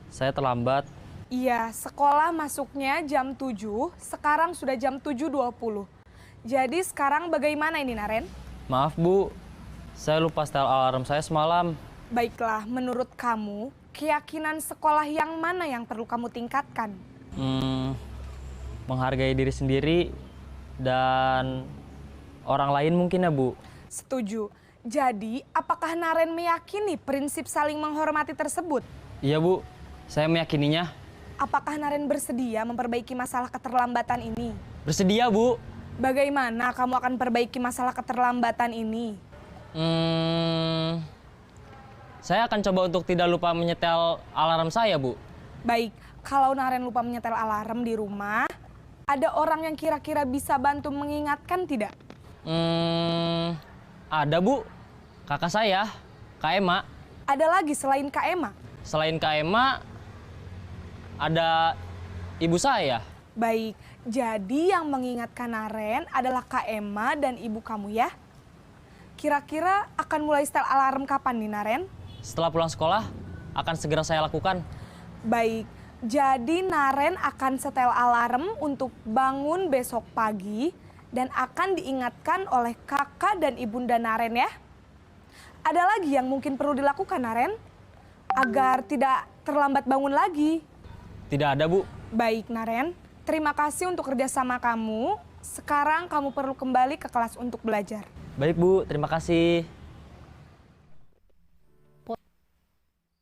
Saya terlambat.
Iya, sekolah masuknya jam 7, sekarang sudah jam 7.20. Jadi sekarang bagaimana ini, Naren?
Maaf, Bu. Saya lupa setel alarm saya semalam.
Baiklah, menurut kamu, keyakinan sekolah yang mana yang perlu kamu tingkatkan?
Menghargai diri sendiri dan orang lain mungkin ya, Bu.
Setuju. Jadi, apakah Naren meyakini prinsip saling menghormati tersebut?
Iya, Bu. Saya meyakininya.
Apakah Naren bersedia memperbaiki masalah keterlambatan ini?
Bersedia, Bu.
Bagaimana kamu akan perbaiki masalah keterlambatan ini?
Saya akan coba untuk tidak lupa menyetel alarm saya, Bu.
Baik, kalau Naren lupa menyetel alarm di rumah, ada orang yang kira-kira bisa bantu mengingatkan tidak?
Ada, Bu. Kakak saya, Kak Ema.
Ada lagi selain Kak Ema?
Selain Kak Ema, ada ibu saya.
Baik, jadi yang mengingatkan Naren adalah Kak Emma dan ibu kamu ya. Kira-kira akan mulai setel alarm kapan nih Naren?
Setelah pulang sekolah, akan segera saya lakukan.
Baik, jadi Naren akan setel alarm untuk bangun besok pagi dan akan diingatkan oleh kakak dan ibunda Naren ya. Ada lagi yang mungkin perlu dilakukan Naren? Agar tidak terlambat bangun lagi.
Tidak ada, Bu.
Baik Naren, terima kasih untuk kerjasama kamu. Sekarang kamu perlu kembali ke kelas untuk belajar.
Baik, Bu. Terima kasih.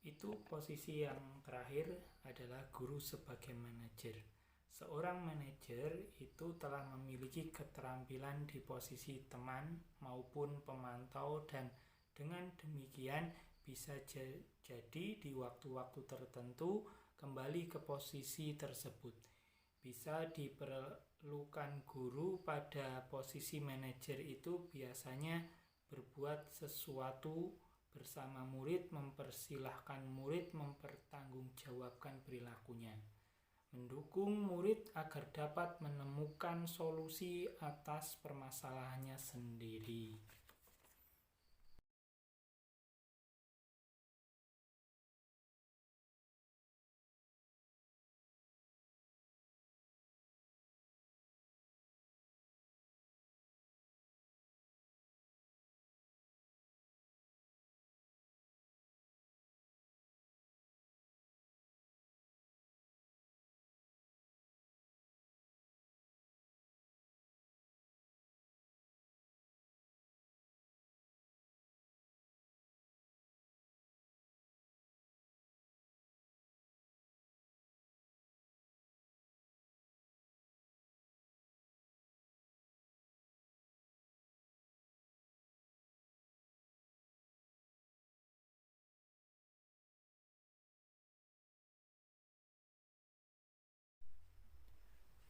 Itu posisi yang terakhir adalah guru sebagai manajer. Seorang manajer itu telah memiliki keterampilan di posisi teman maupun pemantau dan dengan demikian bisa jadi di waktu-waktu tertentu kembali ke posisi tersebut. Bisa diperlukan guru pada posisi manajer itu biasanya berbuat sesuatu bersama murid, mempersilahkan murid mempertanggungjawabkan perilakunya, mendukung murid agar dapat menemukan solusi atas permasalahannya sendiri.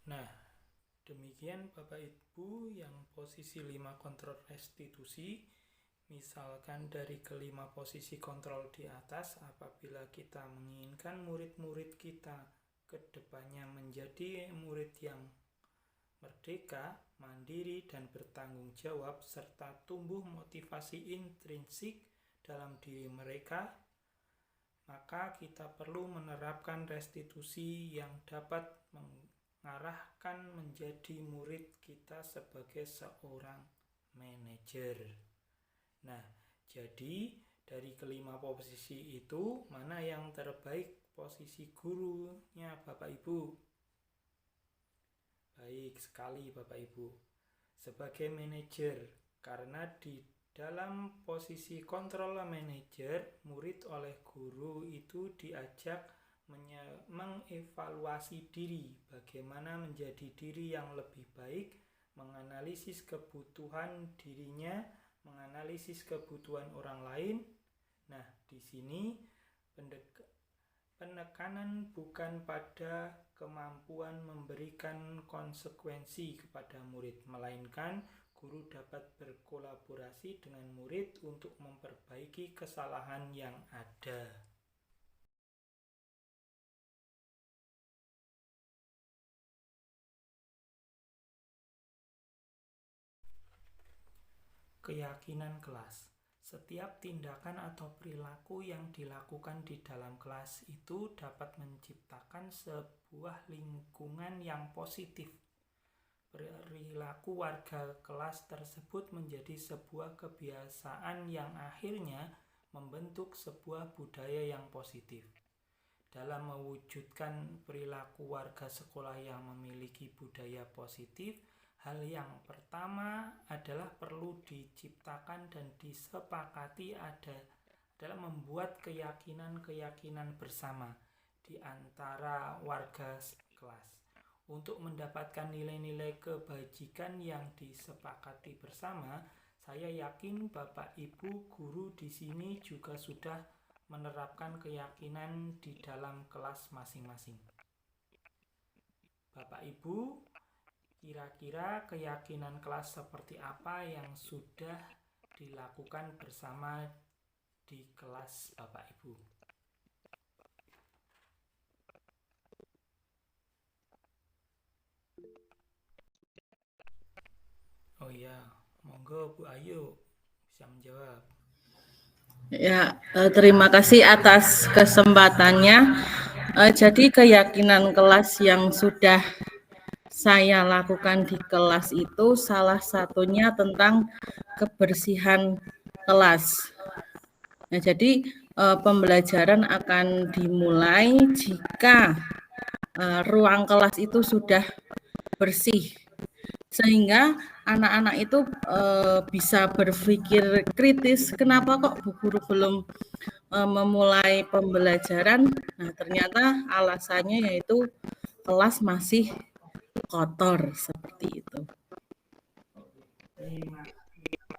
Nah, demikian Bapak Ibu yang posisi 5 kontrol restitusi. Misalkan dari kelima posisi kontrol di atas, apabila kita menginginkan murid-murid kita ke depannya menjadi murid yang merdeka, mandiri, dan bertanggung jawab, serta tumbuh motivasi intrinsik dalam diri mereka, maka kita perlu menerapkan restitusi yang dapat mengarahkan menjadi murid kita sebagai seorang manajer. Nah, jadi dari kelima posisi itu, mana yang terbaik posisi gurunya Bapak Ibu? Baik sekali Bapak Ibu. Sebagai manajer, karena di dalam posisi kontrol manajer, murid oleh guru itu diajak mengevaluasi diri, bagaimana menjadi diri yang lebih baik, menganalisis kebutuhan dirinya, menganalisis kebutuhan orang lain. Nah, di sini penekanan bukan pada kemampuan memberikan konsekuensi kepada murid, melainkan guru dapat berkolaborasi dengan murid untuk memperbaiki kesalahan yang ada. Keyakinan kelas. Setiap tindakan atau perilaku yang dilakukan di dalam kelas itu dapat menciptakan sebuah lingkungan yang positif. Perilaku warga kelas tersebut menjadi sebuah kebiasaan yang akhirnya membentuk sebuah budaya yang positif. Dalam mewujudkan perilaku warga sekolah yang memiliki budaya positif, hal yang pertama adalah perlu diciptakan dan disepakati adalah membuat keyakinan-keyakinan bersama di antara warga kelas. Untuk mendapatkan nilai-nilai kebajikan yang disepakati bersama, saya yakin Bapak Ibu guru di sini juga sudah menerapkan keyakinan di dalam kelas masing-masing. Bapak Ibu, kira-kira keyakinan kelas seperti apa yang sudah dilakukan bersama di kelas Bapak Ibu? Oh ya, monggo Bu Ayu bisa menjawab.
Ya, terima kasih atas kesempatannya. Jadi keyakinan kelas yang sudah saya lakukan di kelas itu salah satunya tentang kebersihan kelas. Nah, jadi pembelajaran akan dimulai jika ruang kelas itu sudah bersih, sehingga anak-anak itu bisa berpikir kritis, kenapa kok Bu Guru belum memulai pembelajaran. Nah, ternyata alasannya yaitu kelas masih kotor, seperti itu.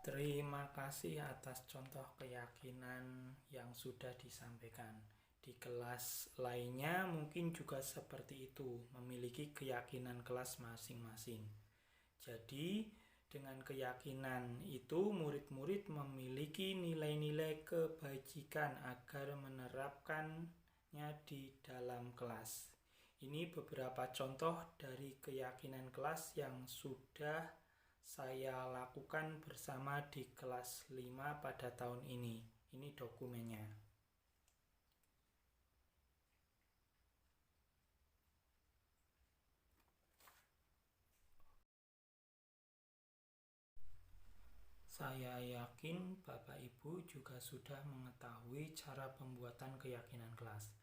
Terima kasih atas contoh keyakinan yang sudah disampaikan. Di kelas lainnya mungkin juga seperti itu, memiliki keyakinan kelas masing-masing. Jadi, dengan keyakinan itu murid-murid memiliki nilai-nilai kebajikan agar menerapkannya di dalam kelas. Ini beberapa contoh dari keyakinan kelas yang sudah saya lakukan bersama di kelas 5 pada tahun ini. Ini dokumennya. Saya yakin Bapak Ibu juga sudah mengetahui cara pembuatan keyakinan kelas.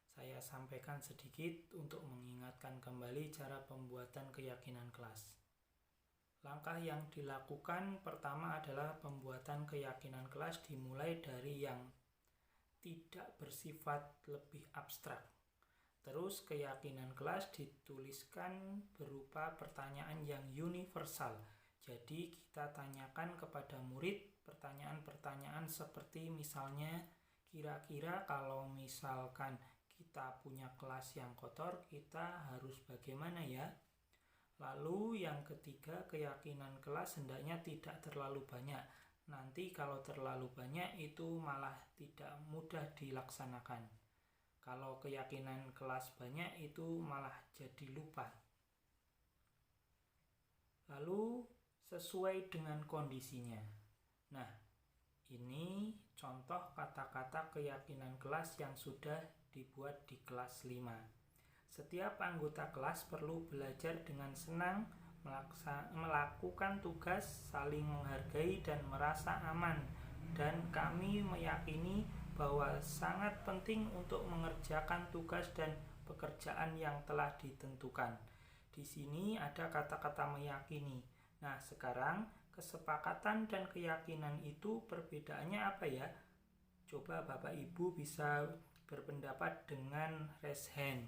Saya sampaikan sedikit untuk mengingatkan kembali cara pembuatan keyakinan kelas. Langkah yang dilakukan pertama adalah pembuatan keyakinan kelas dimulai dari yang tidak bersifat lebih abstrak. Terus keyakinan kelas dituliskan berupa pertanyaan yang universal. Jadi kita tanyakan kepada murid pertanyaan-pertanyaan seperti misalnya, kira-kira kalau misalkan kita punya kelas yang kotor, kita harus bagaimana ya? Lalu yang ketiga, keyakinan kelas hendaknya tidak terlalu banyak. Nanti kalau terlalu banyak itu malah tidak mudah dilaksanakan. Kalau keyakinan kelas banyak itu malah jadi lupa. Lalu sesuai dengan kondisinya. Nah, ini contoh kata-kata keyakinan kelas yang sudah dibuat di kelas 5. Setiap anggota kelas perlu belajar dengan senang, melakukan tugas, saling menghargai dan merasa aman. Dan kami meyakini bahwa sangat penting untuk mengerjakan tugas dan pekerjaan yang telah ditentukan. Di sini ada kata-kata meyakini. Nah, sekarang kesepakatan dan keyakinan itu perbedaannya apa ya? Coba Bapak Ibu bisa berpendapat dengan raise hand.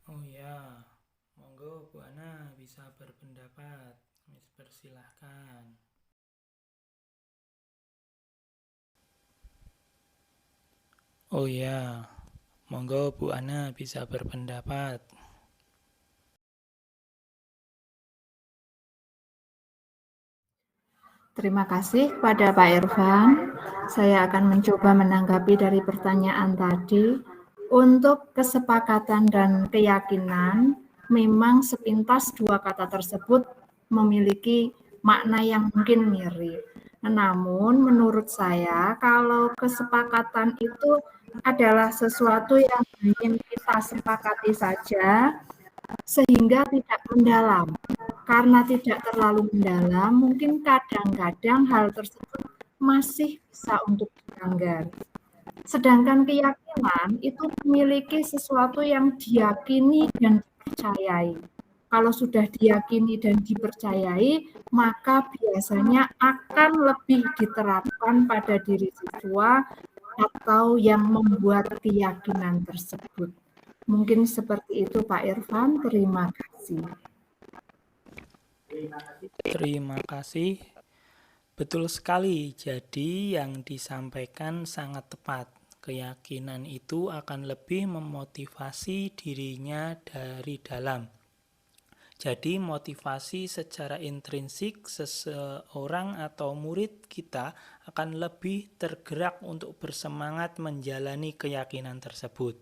Oh ya, monggo Bu Ana bisa berpendapat. Persilahkan. Oh ya, monggo Bu Ana bisa berpendapat.
Terima kasih kepada Pak Irfan. Saya akan mencoba menanggapi dari pertanyaan tadi. Untuk kesepakatan dan keyakinan, memang sepintas dua kata tersebut memiliki makna yang mungkin mirip. Namun menurut saya kalau kesepakatan itu adalah sesuatu yang ingin kita sepakati saja sehingga tidak mendalam. Karena tidak terlalu mendalam, mungkin kadang-kadang hal tersebut masih bisa untuk dilanggar. Sedangkan keyakinan itu memiliki sesuatu yang diyakini dan dipercayai. Kalau sudah diyakini dan dipercayai, maka biasanya akan lebih diterapkan pada diri siswa atau yang membuat keyakinan tersebut. Mungkin seperti itu Pak Irfan, terima kasih.
Terima kasih. Betul sekali, jadi yang disampaikan sangat tepat. Keyakinan itu akan lebih memotivasi dirinya dari dalam. Jadi motivasi secara intrinsik seseorang atau murid kita akan lebih tergerak untuk bersemangat menjalani keyakinan tersebut.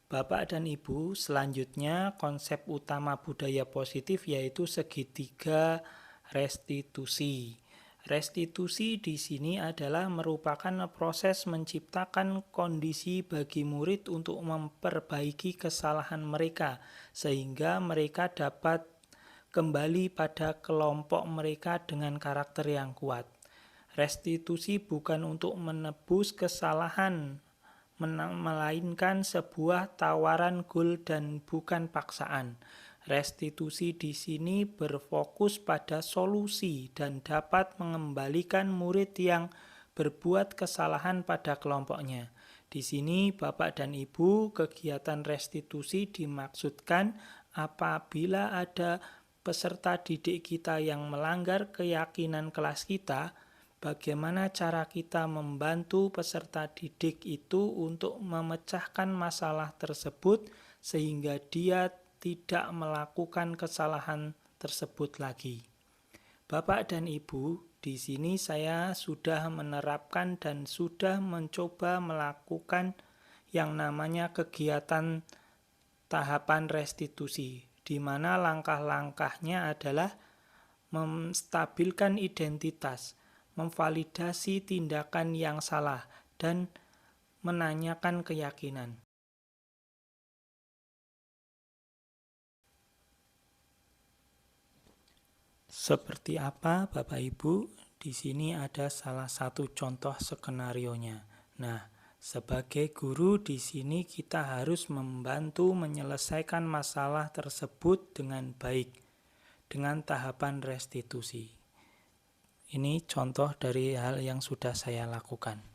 Bapak dan Ibu, selanjutnya konsep utama budaya positif yaitu segitiga restitusi. Restitusi di sini adalah merupakan proses menciptakan kondisi bagi murid untuk memperbaiki kesalahan mereka sehingga mereka dapat kembali pada kelompok mereka dengan karakter yang kuat. Restitusi bukan untuk menebus kesalahan, melainkan sebuah tawaran goal dan bukan paksaan. Restitusi di sini berfokus pada solusi dan dapat mengembalikan murid yang berbuat kesalahan pada kelompoknya. Di sini Bapak dan Ibu, kegiatan restitusi dimaksudkan apabila ada peserta didik kita yang melanggar keyakinan kelas kita, bagaimana cara kita membantu peserta didik itu untuk memecahkan masalah tersebut sehingga dia tidak melakukan kesalahan tersebut lagi. Bapak dan Ibu, di sini saya sudah menerapkan dan sudah mencoba melakukan yang namanya kegiatan tahapan restitusi, di mana langkah-langkahnya adalah menstabilkan identitas, memvalidasi tindakan yang salah, dan menanyakan keyakinan. Seperti apa Bapak Ibu? Di sini ada salah satu contoh skenarionya. Nah, sebagai guru di sini kita harus membantu menyelesaikan masalah tersebut dengan baik, dengan tahapan restitusi. Ini contoh dari hal yang sudah saya lakukan.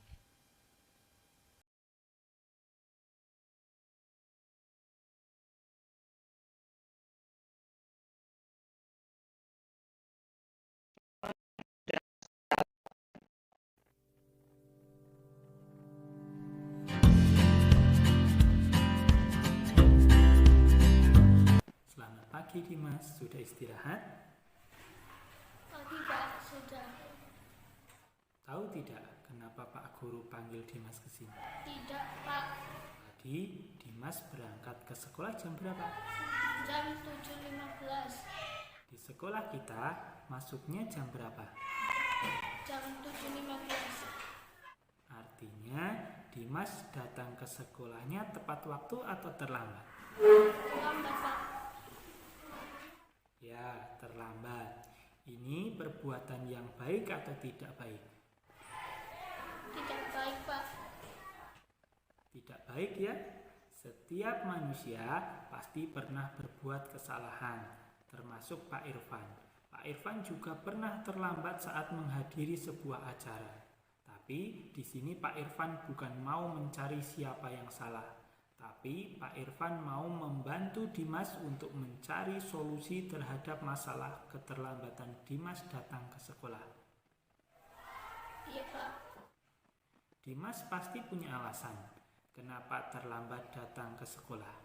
Selamat pagi Dimas, sudah istirahat?
Oh tidak, sudah.
Tahu tidak kenapa Pak Guru panggil Dimas ke sini?
Tidak, Pak.
Tadi Dimas berangkat ke sekolah jam berapa?
Jam 7.15.
Di sekolah kita masuknya jam berapa?
Jam 7.15.
Artinya Dimas datang ke sekolahnya tepat waktu atau terlambat?
Terlambat, Pak.
Ya, terlambat. Ini perbuatan yang baik atau tidak baik?
Tidak baik, Pak.
Tidak baik ya. Setiap manusia pasti pernah berbuat kesalahan, termasuk Pak Irfan. Pak Irfan juga pernah terlambat saat menghadiri sebuah acara. Tapi di sini Pak Irfan bukan mau mencari siapa yang salah, tapi Pak Irfan mau membantu Dimas untuk mencari solusi terhadap masalah keterlambatan Dimas datang ke sekolah.
Iya, Pak.
Dimas pasti punya alasan kenapa terlambat datang ke sekolah.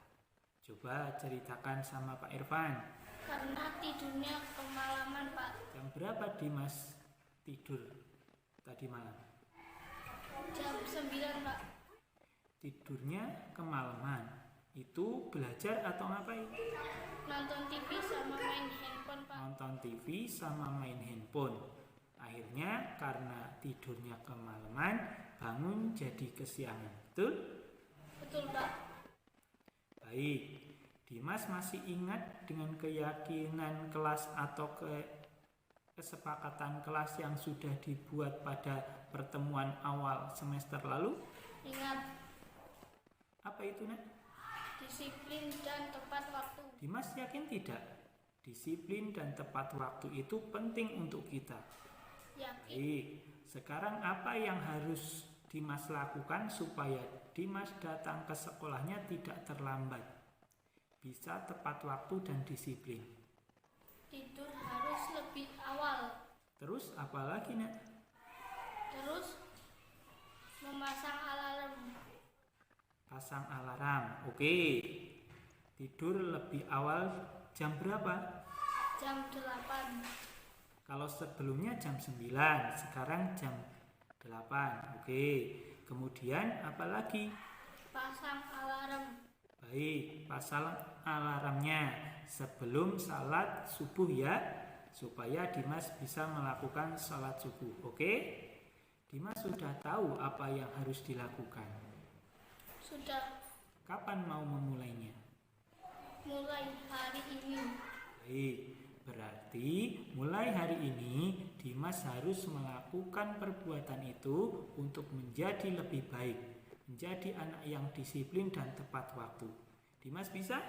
Coba ceritakan sama Pak Irfan.
Karena tidurnya kemalaman, Pak.
Jam berapa Dimas tidur tadi malam?
Jam 9, Pak.
Tidurnya kemalaman. Itu belajar atau ngapain?
Nonton TV sama main handphone, Pak.
Nonton TV sama main handphone. Akhirnya karena tidurnya kemalaman, bangun jadi kesiangan. Betul?
Betul, Pak.
Baik. Dimas masih ingat dengan keyakinan kelas atau kesepakatan kelas yang sudah dibuat pada pertemuan awal semester lalu?
Ingat,
Apa itu, Nak?
disiplin dan tepat waktu.
Dimas yakin tidak? Disiplin dan tepat waktu itu penting untuk kita.
Yakin.
Baik, sekarang apa yang harus Dimas lakukan supaya Dimas datang ke sekolahnya tidak terlambat? Bisa tepat waktu dan disiplin.
Tidur harus lebih awal.
Terus apa lagi, Nak?
Terus memasang alarm.
Pasang alarm. Oke. Tidur lebih awal Jam berapa?
Jam 8.
Kalau sebelumnya jam 9, sekarang jam 8. Oke. Kemudian apa lagi?
Pasang alarm.
Baik, pasang alarmnya sebelum salat subuh ya, supaya Dimas bisa melakukan salat subuh. Oke? Dimas sudah tahu apa yang harus dilakukan.
Sudah.
Kapan mau memulainya?
Mulai hari ini.
Baik, berarti mulai hari ini Dimas harus melakukan perbuatan itu untuk menjadi lebih baik, menjadi anak yang disiplin dan tepat waktu. Dimas bisa?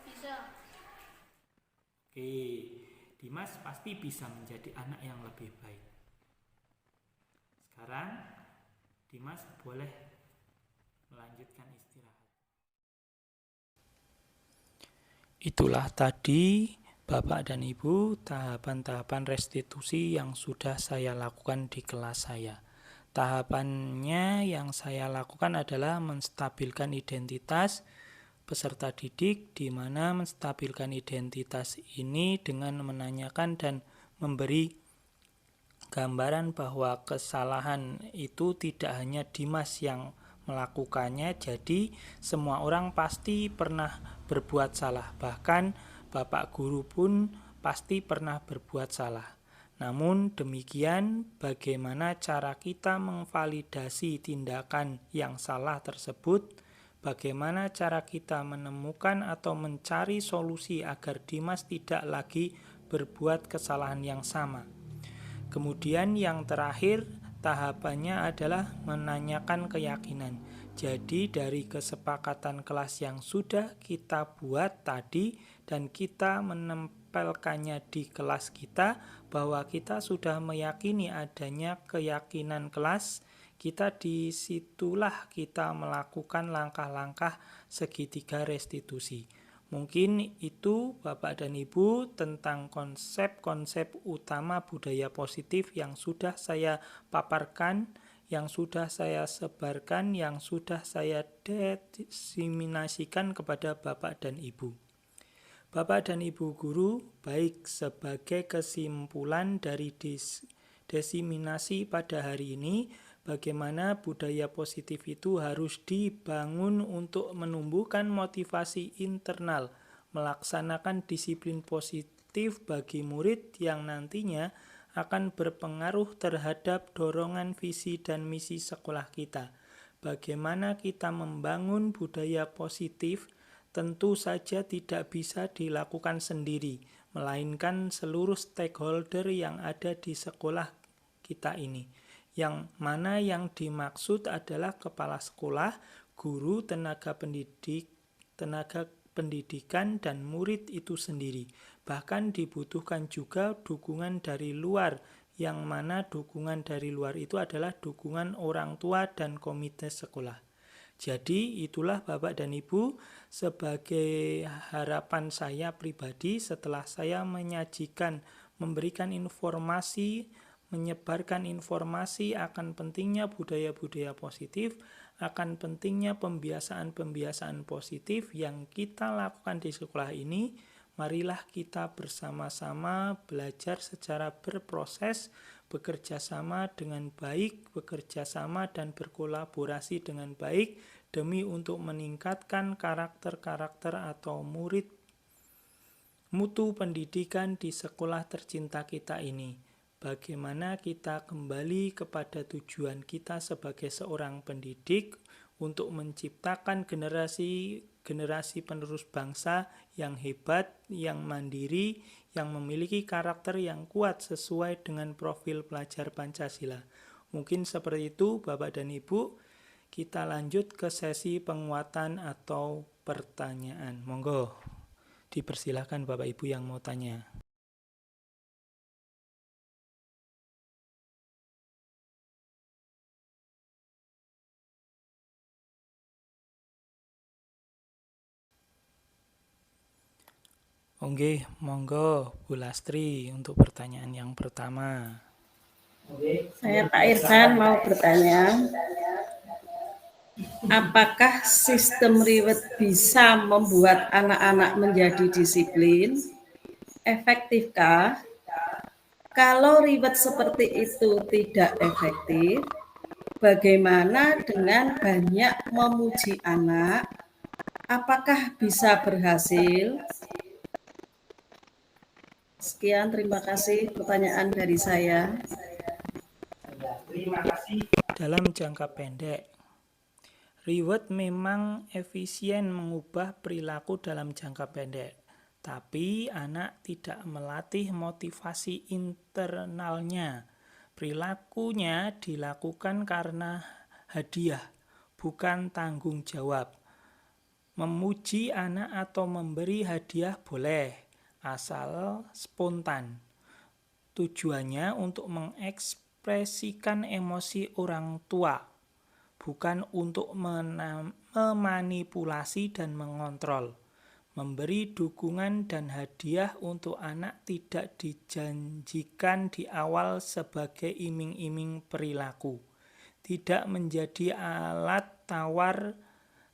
Bisa.
Oke, Dimas pasti bisa menjadi anak yang lebih baik. Sekarang Dimas boleh melanjutkan istirahat. Itulah tadi Bapak dan Ibu tahapan-tahapan restitusi yang sudah saya lakukan di kelas saya. Tahapannya yang saya lakukan adalah menstabilkan identitas peserta didik, di mana menstabilkan identitas ini dengan menanyakan dan memberi gambaran bahwa kesalahan itu tidak hanya Dimas yang melakukannya, jadi semua orang pasti pernah berbuat salah, bahkan Bapak guru pun pasti pernah berbuat salah. Namun demikian, bagaimana cara kita memvalidasi tindakan yang salah tersebut? Bagaimana cara kita menemukan atau mencari solusi agar Dimas tidak lagi berbuat kesalahan yang sama? Kemudian yang terakhir, tahapannya adalah menanyakan keyakinan. Jadi dari kesepakatan kelas yang sudah kita buat tadi dan kita menempelkannya di kelas kita, bahwa kita sudah meyakini adanya keyakinan kelas, disitulah kita melakukan langkah-langkah segitiga restitusi. Mungkin itu Bapak dan Ibu tentang konsep-konsep utama budaya positif yang sudah saya paparkan, yang sudah saya sebarkan, yang sudah saya diseminasikan kepada Bapak dan Ibu. Bapak dan Ibu guru, baik sebagai kesimpulan dari diseminasi pada hari ini, bagaimana budaya positif itu harus dibangun untuk menumbuhkan motivasi internal, melaksanakan disiplin positif bagi murid yang nantinya akan berpengaruh terhadap dorongan visi dan misi sekolah kita. Bagaimana kita membangun budaya positif tentu saja tidak bisa dilakukan sendiri, melainkan seluruh stakeholder yang ada di sekolah kita ini. Yang mana yang dimaksud adalah kepala sekolah, guru, tenaga pendidikan, dan murid itu sendiri. Bahkan dibutuhkan juga dukungan dari luar, yang mana dukungan dari luar itu adalah dukungan orang tua dan komite sekolah. Jadi itulah Bapak dan Ibu sebagai harapan saya pribadi setelah saya memberikan informasi, menyebarkan informasi akan pentingnya budaya-budaya positif, akan pentingnya pembiasaan-pembiasaan positif yang kita lakukan di sekolah ini. Marilah kita bersama-sama belajar secara berproses, bekerja sama dengan baik, bekerja sama dan berkolaborasi dengan baik demi untuk meningkatkan karakter-karakter atau mutu pendidikan di sekolah tercinta kita ini. Bagaimana kita kembali kepada tujuan kita sebagai seorang pendidik untuk menciptakan generasi penerus bangsa yang hebat, yang mandiri, yang memiliki karakter yang kuat sesuai dengan profil pelajar Pancasila. Mungkin seperti itu Bapak dan Ibu. Kita lanjut ke sesi penguatan atau pertanyaan. Monggo, dipersilahkan Bapak Ibu yang mau tanya. Oke, monggo Bu Lastri untuk pertanyaan yang pertama.
Saya Pak Irfan mau bertanya. Apakah sistem reward bisa membuat anak-anak menjadi disiplin? Efektifkah? Kalau reward seperti itu tidak efektif, bagaimana dengan banyak memuji anak? Apakah bisa berhasil? Sekian, terima kasih pertanyaan dari saya.
Dalam jangka pendek, reward memang efisien mengubah perilaku dalam jangka pendek, tapi anak tidak melatih motivasi internalnya. Perilakunya dilakukan karena hadiah, bukan tanggung jawab. Memuji anak atau memberi hadiah boleh, asal spontan. Tujuannya untuk mengekspresikan emosi orang tua, bukan untuk memanipulasi dan mengontrol. Memberi dukungan dan hadiah untuk anak tidak dijanjikan di awal sebagai iming-iming perilaku. Tidak menjadi alat tawar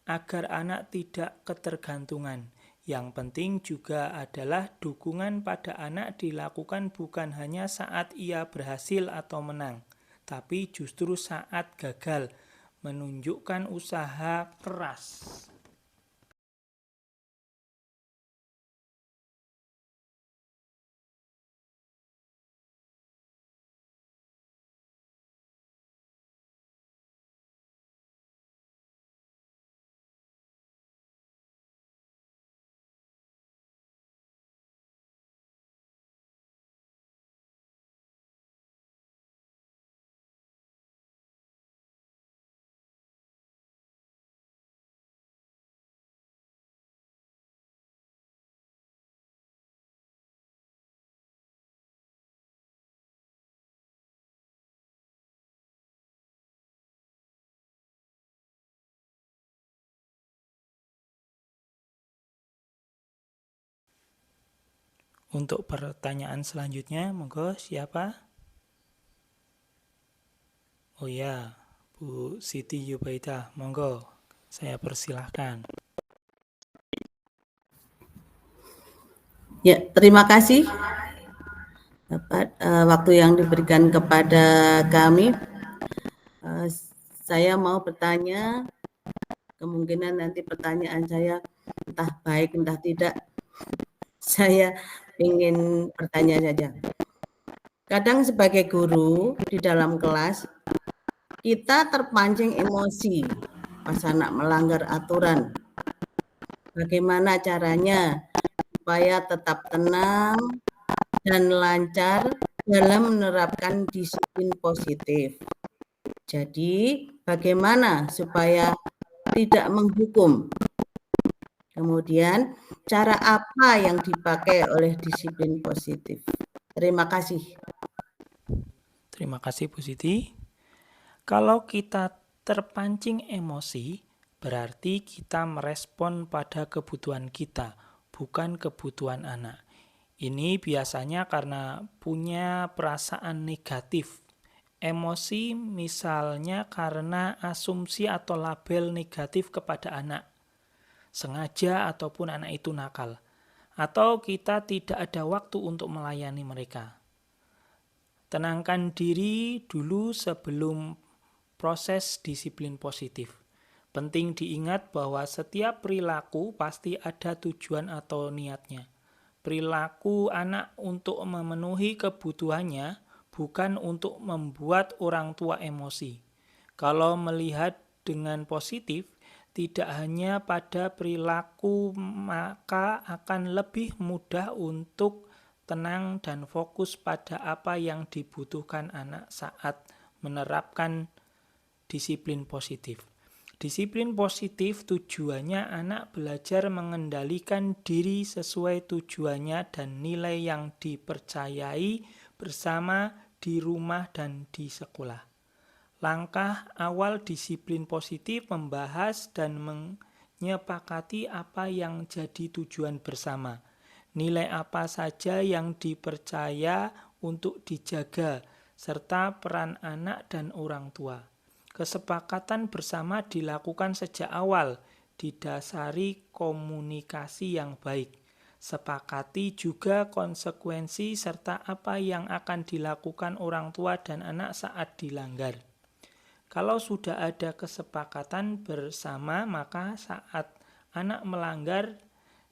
agar anak tidak ketergantungan. Yang penting juga adalah dukungan pada anak dilakukan bukan hanya saat ia berhasil atau menang, tapi justru saat gagal, menunjukkan usaha keras. Untuk pertanyaan selanjutnya, monggo siapa? Oh ya, Bu Siti Yubaidah, monggo, saya persilahkan.
Ya, terima kasih waktu yang diberikan kepada kami. Saya mau bertanya, kemungkinan nanti pertanyaan saya entah baik entah tidak. Saya ingin bertanya saja. Kadang sebagai guru di dalam kelas, kita terpancing emosi pas anak melanggar aturan. Bagaimana caranya supaya tetap tenang dan lancar dalam menerapkan disiplin positif? Jadi, bagaimana supaya tidak menghukum? Kemudian, cara apa yang dipakai oleh disiplin positif? Terima kasih.
Terima kasih Bu Siti. Kalau kita terpancing emosi, berarti kita merespon pada kebutuhan kita, bukan kebutuhan anak. Ini biasanya karena punya perasaan negatif. Emosi misalnya karena asumsi atau label negatif kepada anak, sengaja ataupun anak itu nakal, atau kita tidak ada waktu untuk melayani mereka. Tenangkan diri dulu sebelum proses disiplin positif. Penting diingat bahwa setiap perilaku pasti ada tujuan atau niatnya. Perilaku anak untuk memenuhi kebutuhannya bukan untuk membuat orang tua emosi. Kalau melihat dengan positif, tidak hanya pada perilaku, maka akan lebih mudah untuk tenang dan fokus pada apa yang dibutuhkan anak saat menerapkan disiplin positif. Disiplin positif tujuannya anak belajar mengendalikan diri sesuai tujuannya dan nilai yang dipercayai bersama di rumah dan di sekolah. Langkah awal disiplin positif membahas dan menyepakati apa yang jadi tujuan bersama. Nilai apa saja yang dipercaya untuk dijaga, serta peran anak dan orang tua. Kesepakatan bersama dilakukan sejak awal, didasari komunikasi yang baik. Sepakati juga konsekuensi serta apa yang akan dilakukan orang tua dan anak saat dilanggar. Kalau sudah ada kesepakatan bersama, maka saat anak melanggar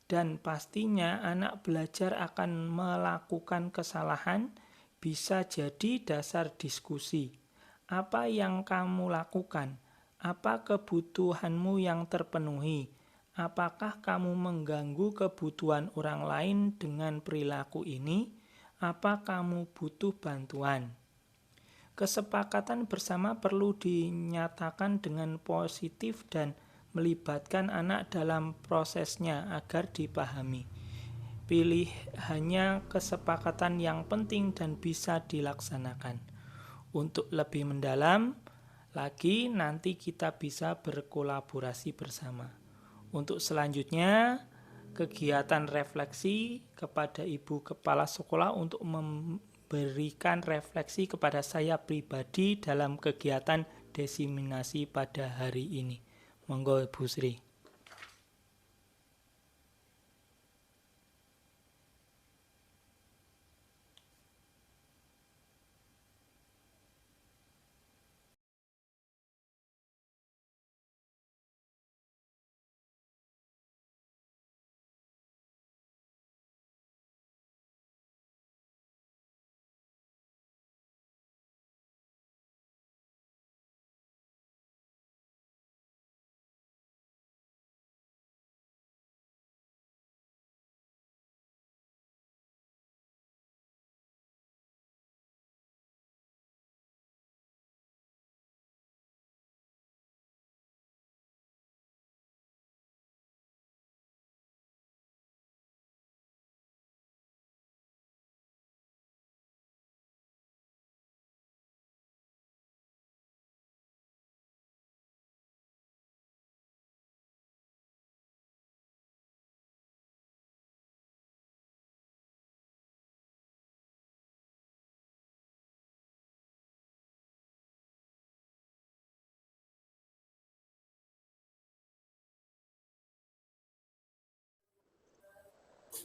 dan pastinya anak belajar akan melakukan kesalahan, bisa jadi dasar diskusi. Apa yang kamu lakukan? Apa kebutuhanmu yang terpenuhi? Apakah kamu mengganggu kebutuhan orang lain dengan perilaku ini? Apa kamu butuh bantuan? Kesepakatan bersama perlu dinyatakan dengan positif dan melibatkan anak dalam prosesnya agar dipahami. Pilih hanya kesepakatan yang penting dan bisa dilaksanakan. Untuk lebih mendalam lagi, nanti kita bisa berkolaborasi bersama. Untuk selanjutnya, kegiatan refleksi kepada Ibu Kepala Sekolah untuk memberikan refleksi kepada saya pribadi dalam kegiatan diseminasi pada hari ini. Monggo Ibu Sri.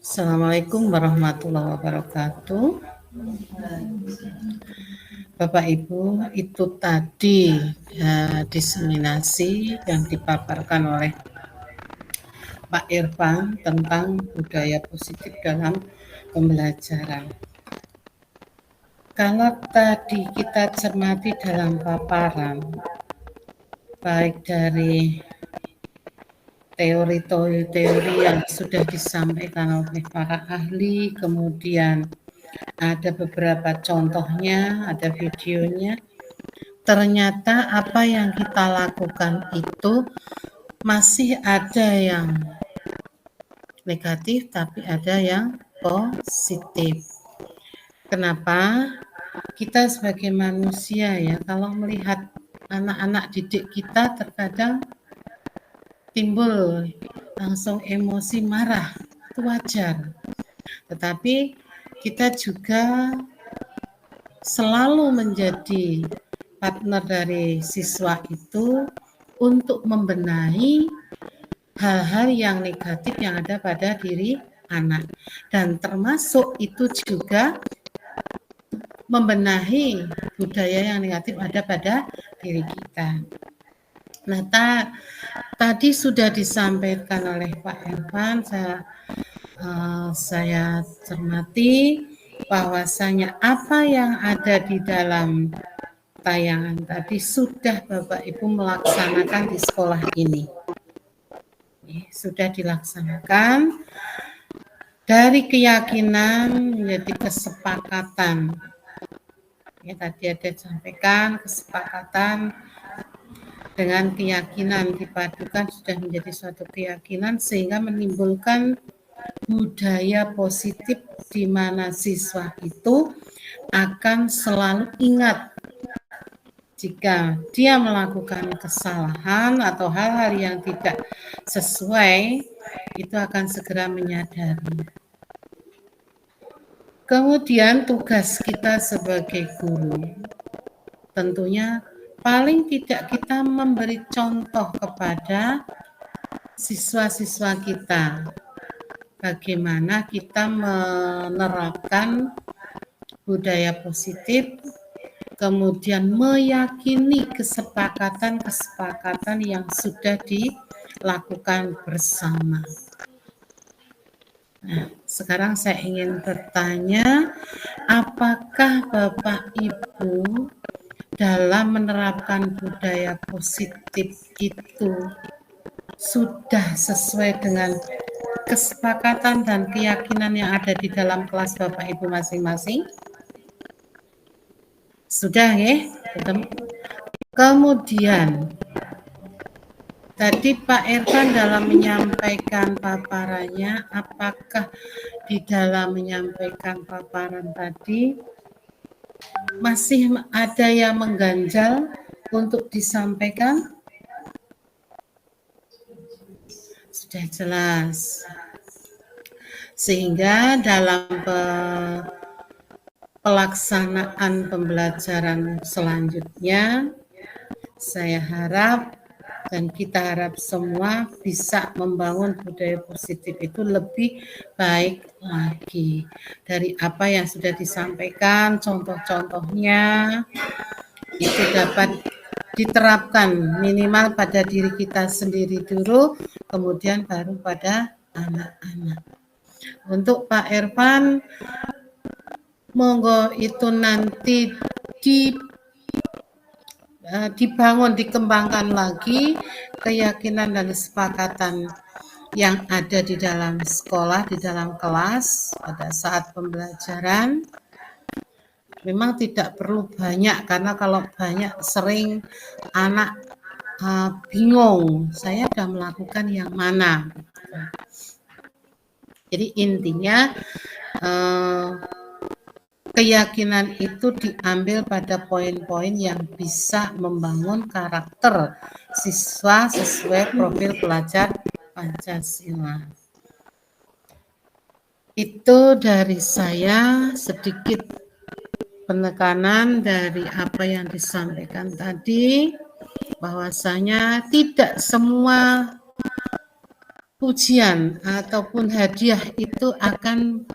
Assalamualaikum warahmatullahi wabarakatuh. Bapak Ibu, itu tadi diseminasi yang dipaparkan oleh Pak Irfan tentang budaya positif dalam pembelajaran. Kalau tadi kita cermati dalam paparan, baik dari teori-teori yang sudah disampaikan oleh para ahli, kemudian ada beberapa contohnya, ada videonya. Ternyata apa yang kita lakukan itu masih ada yang negatif, tapi ada yang positif. Kenapa? Kita sebagai manusia ya, kalau melihat anak-anak didik kita terkadang timbul langsung emosi marah, itu wajar. Tetapi kita juga selalu menjadi partner dari siswa itu untuk membenahi hal-hal yang negatif yang ada pada diri anak. Dan termasuk itu juga membenahi budaya yang negatif ada pada diri kita. Nah, tadi sudah disampaikan oleh Pak Irfan, saya cermati bahwasanya apa yang ada di dalam tayangan tadi sudah Bapak Ibu melaksanakan di sekolah ini. Sudah dilaksanakan dari keyakinan menjadi kesepakatan. Ya, tadi ada sampaikan kesepakatan dengan keyakinan dipadukan sudah menjadi suatu keyakinan sehingga menimbulkan budaya positif di mana siswa itu akan selalu ingat jika dia melakukan kesalahan atau hal-hal yang tidak sesuai, itu akan segera menyadari. Kemudian tugas kita sebagai guru tentunya paling tidak kita memberi contoh kepada siswa-siswa kita bagaimana kita menerapkan budaya positif, kemudian meyakini kesepakatan-kesepakatan yang sudah dilakukan bersama. Nah, sekarang saya ingin bertanya, apakah Bapak Ibu dalam menerapkan budaya positif itu sudah sesuai dengan kesepakatan dan keyakinan yang ada di dalam kelas Bapak Ibu masing-masing? Sudah ya? Kemudian tadi Pak Irfan dalam menyampaikan paparannya, apakah di dalam menyampaikan paparan tadi masih ada yang mengganjal untuk disampaikan? Sudah jelas. Sehingga dalam pelaksanaan pembelajaran selanjutnya, saya harap dan kita harap semua bisa membangun budaya positif itu lebih baik lagi dari apa yang sudah disampaikan. Contoh-contohnya itu dapat diterapkan minimal pada diri kita sendiri dulu, kemudian baru pada anak-anak. Untuk Pak Irfan, monggo itu nanti dibangun, dikembangkan lagi keyakinan dan kesepakatan yang ada di dalam sekolah, di dalam kelas pada saat pembelajaran. Memang tidak perlu banyak, karena kalau banyak sering anak bingung, saya sudah melakukan yang mana. Jadi intinya keyakinan itu diambil pada poin-poin yang bisa membangun karakter siswa sesuai profil pelajar Pancasila. Itu dari saya sedikit penekanan dari apa yang disampaikan tadi, bahwasanya tidak semua pujian ataupun hadiah itu akan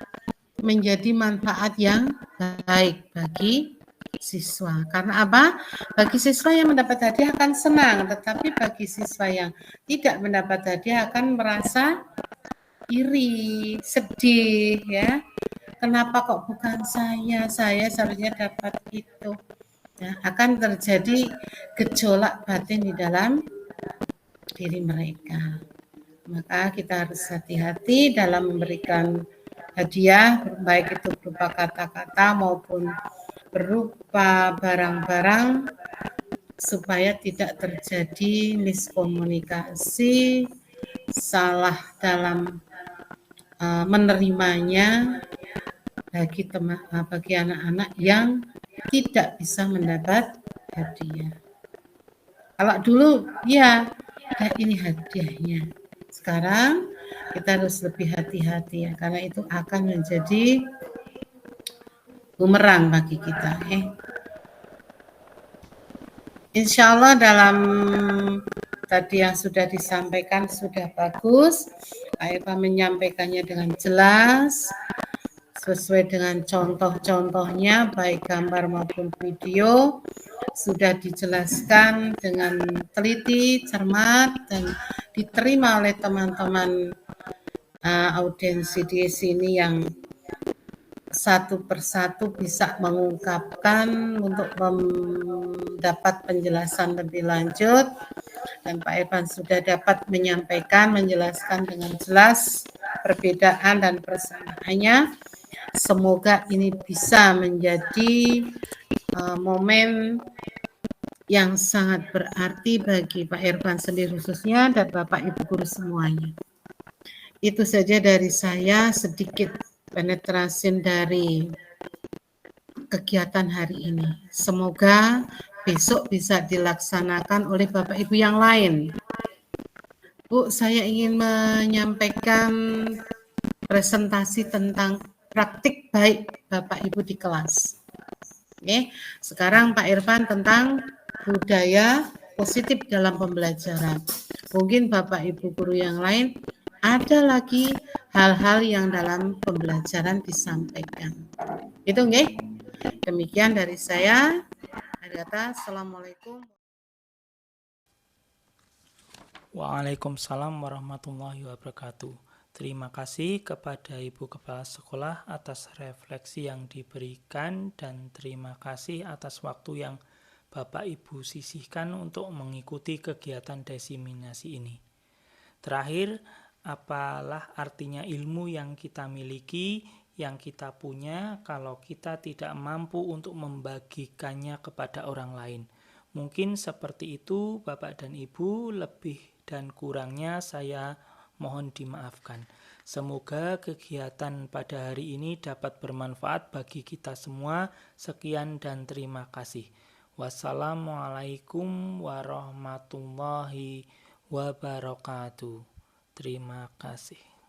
menjadi manfaat yang baik bagi siswa. Karena apa? Bagi siswa yang mendapat hadiah akan senang, tetapi bagi siswa yang tidak mendapat hadiah akan merasa iri, sedih ya. Kenapa kok bukan saya seharusnya dapat itu. Ya, akan terjadi gejolak batin di dalam diri mereka. Maka kita harus hati-hati dalam memberikan hadiah, baik itu berupa kata-kata maupun berupa barang-barang, supaya tidak terjadi miskomunikasi, salah dalam menerimanya bagi anak-anak yang tidak bisa mendapat hadiah. Kalau dulu ya ini hadiahnya. Sekarang kita harus lebih hati-hati ya, karena itu akan menjadi bumerang bagi kita. Insya Allah dalam tadi yang sudah disampaikan sudah bagus. Pak Eva menyampaikannya dengan jelas, sesuai dengan contoh-contohnya, baik gambar maupun video, sudah dijelaskan dengan teliti, cermat, dan diterima oleh teman-teman audiensi di sini yang satu persatu bisa mengungkapkan untuk mendapat penjelasan lebih lanjut, dan Pak Irfan sudah dapat menyampaikan, menjelaskan dengan jelas perbedaan dan persamaannya. Semoga ini bisa menjadi momen yang sangat berarti bagi Pak Irfan sendiri khususnya dan Bapak Ibu guru semuanya. Itu saja dari saya, sedikit penetrasi dari kegiatan hari ini. Semoga besok bisa dilaksanakan oleh Bapak Ibu yang lain. Bu, saya ingin menyampaikan presentasi tentang praktik baik Bapak Ibu di kelas. Oke, sekarang Pak Irfan tentang budaya positif dalam pembelajaran. Mungkin Bapak Ibu guru yang lain ada lagi hal-hal yang dalam pembelajaran disampaikan. Itu nggih. Demikian dari saya. Akhir kata, Assalamualaikum.
Waalaikumsalam warahmatullahi wabarakatuh. Terima kasih kepada Ibu Kepala Sekolah atas refleksi yang diberikan dan terima kasih atas waktu yang Bapak Ibu sisihkan untuk mengikuti kegiatan diseminasi ini. Terakhir, apalah artinya ilmu yang kita miliki, yang kita punya kalau kita tidak mampu untuk membagikannya kepada orang lain. Mungkin seperti itu Bapak dan Ibu, lebih dan kurangnya saya mohon dimaafkan. Semoga kegiatan pada hari ini dapat bermanfaat bagi kita semua. Sekian dan terima kasih. Wassalamualaikum warahmatullahi wabarakatuh. Terima kasih.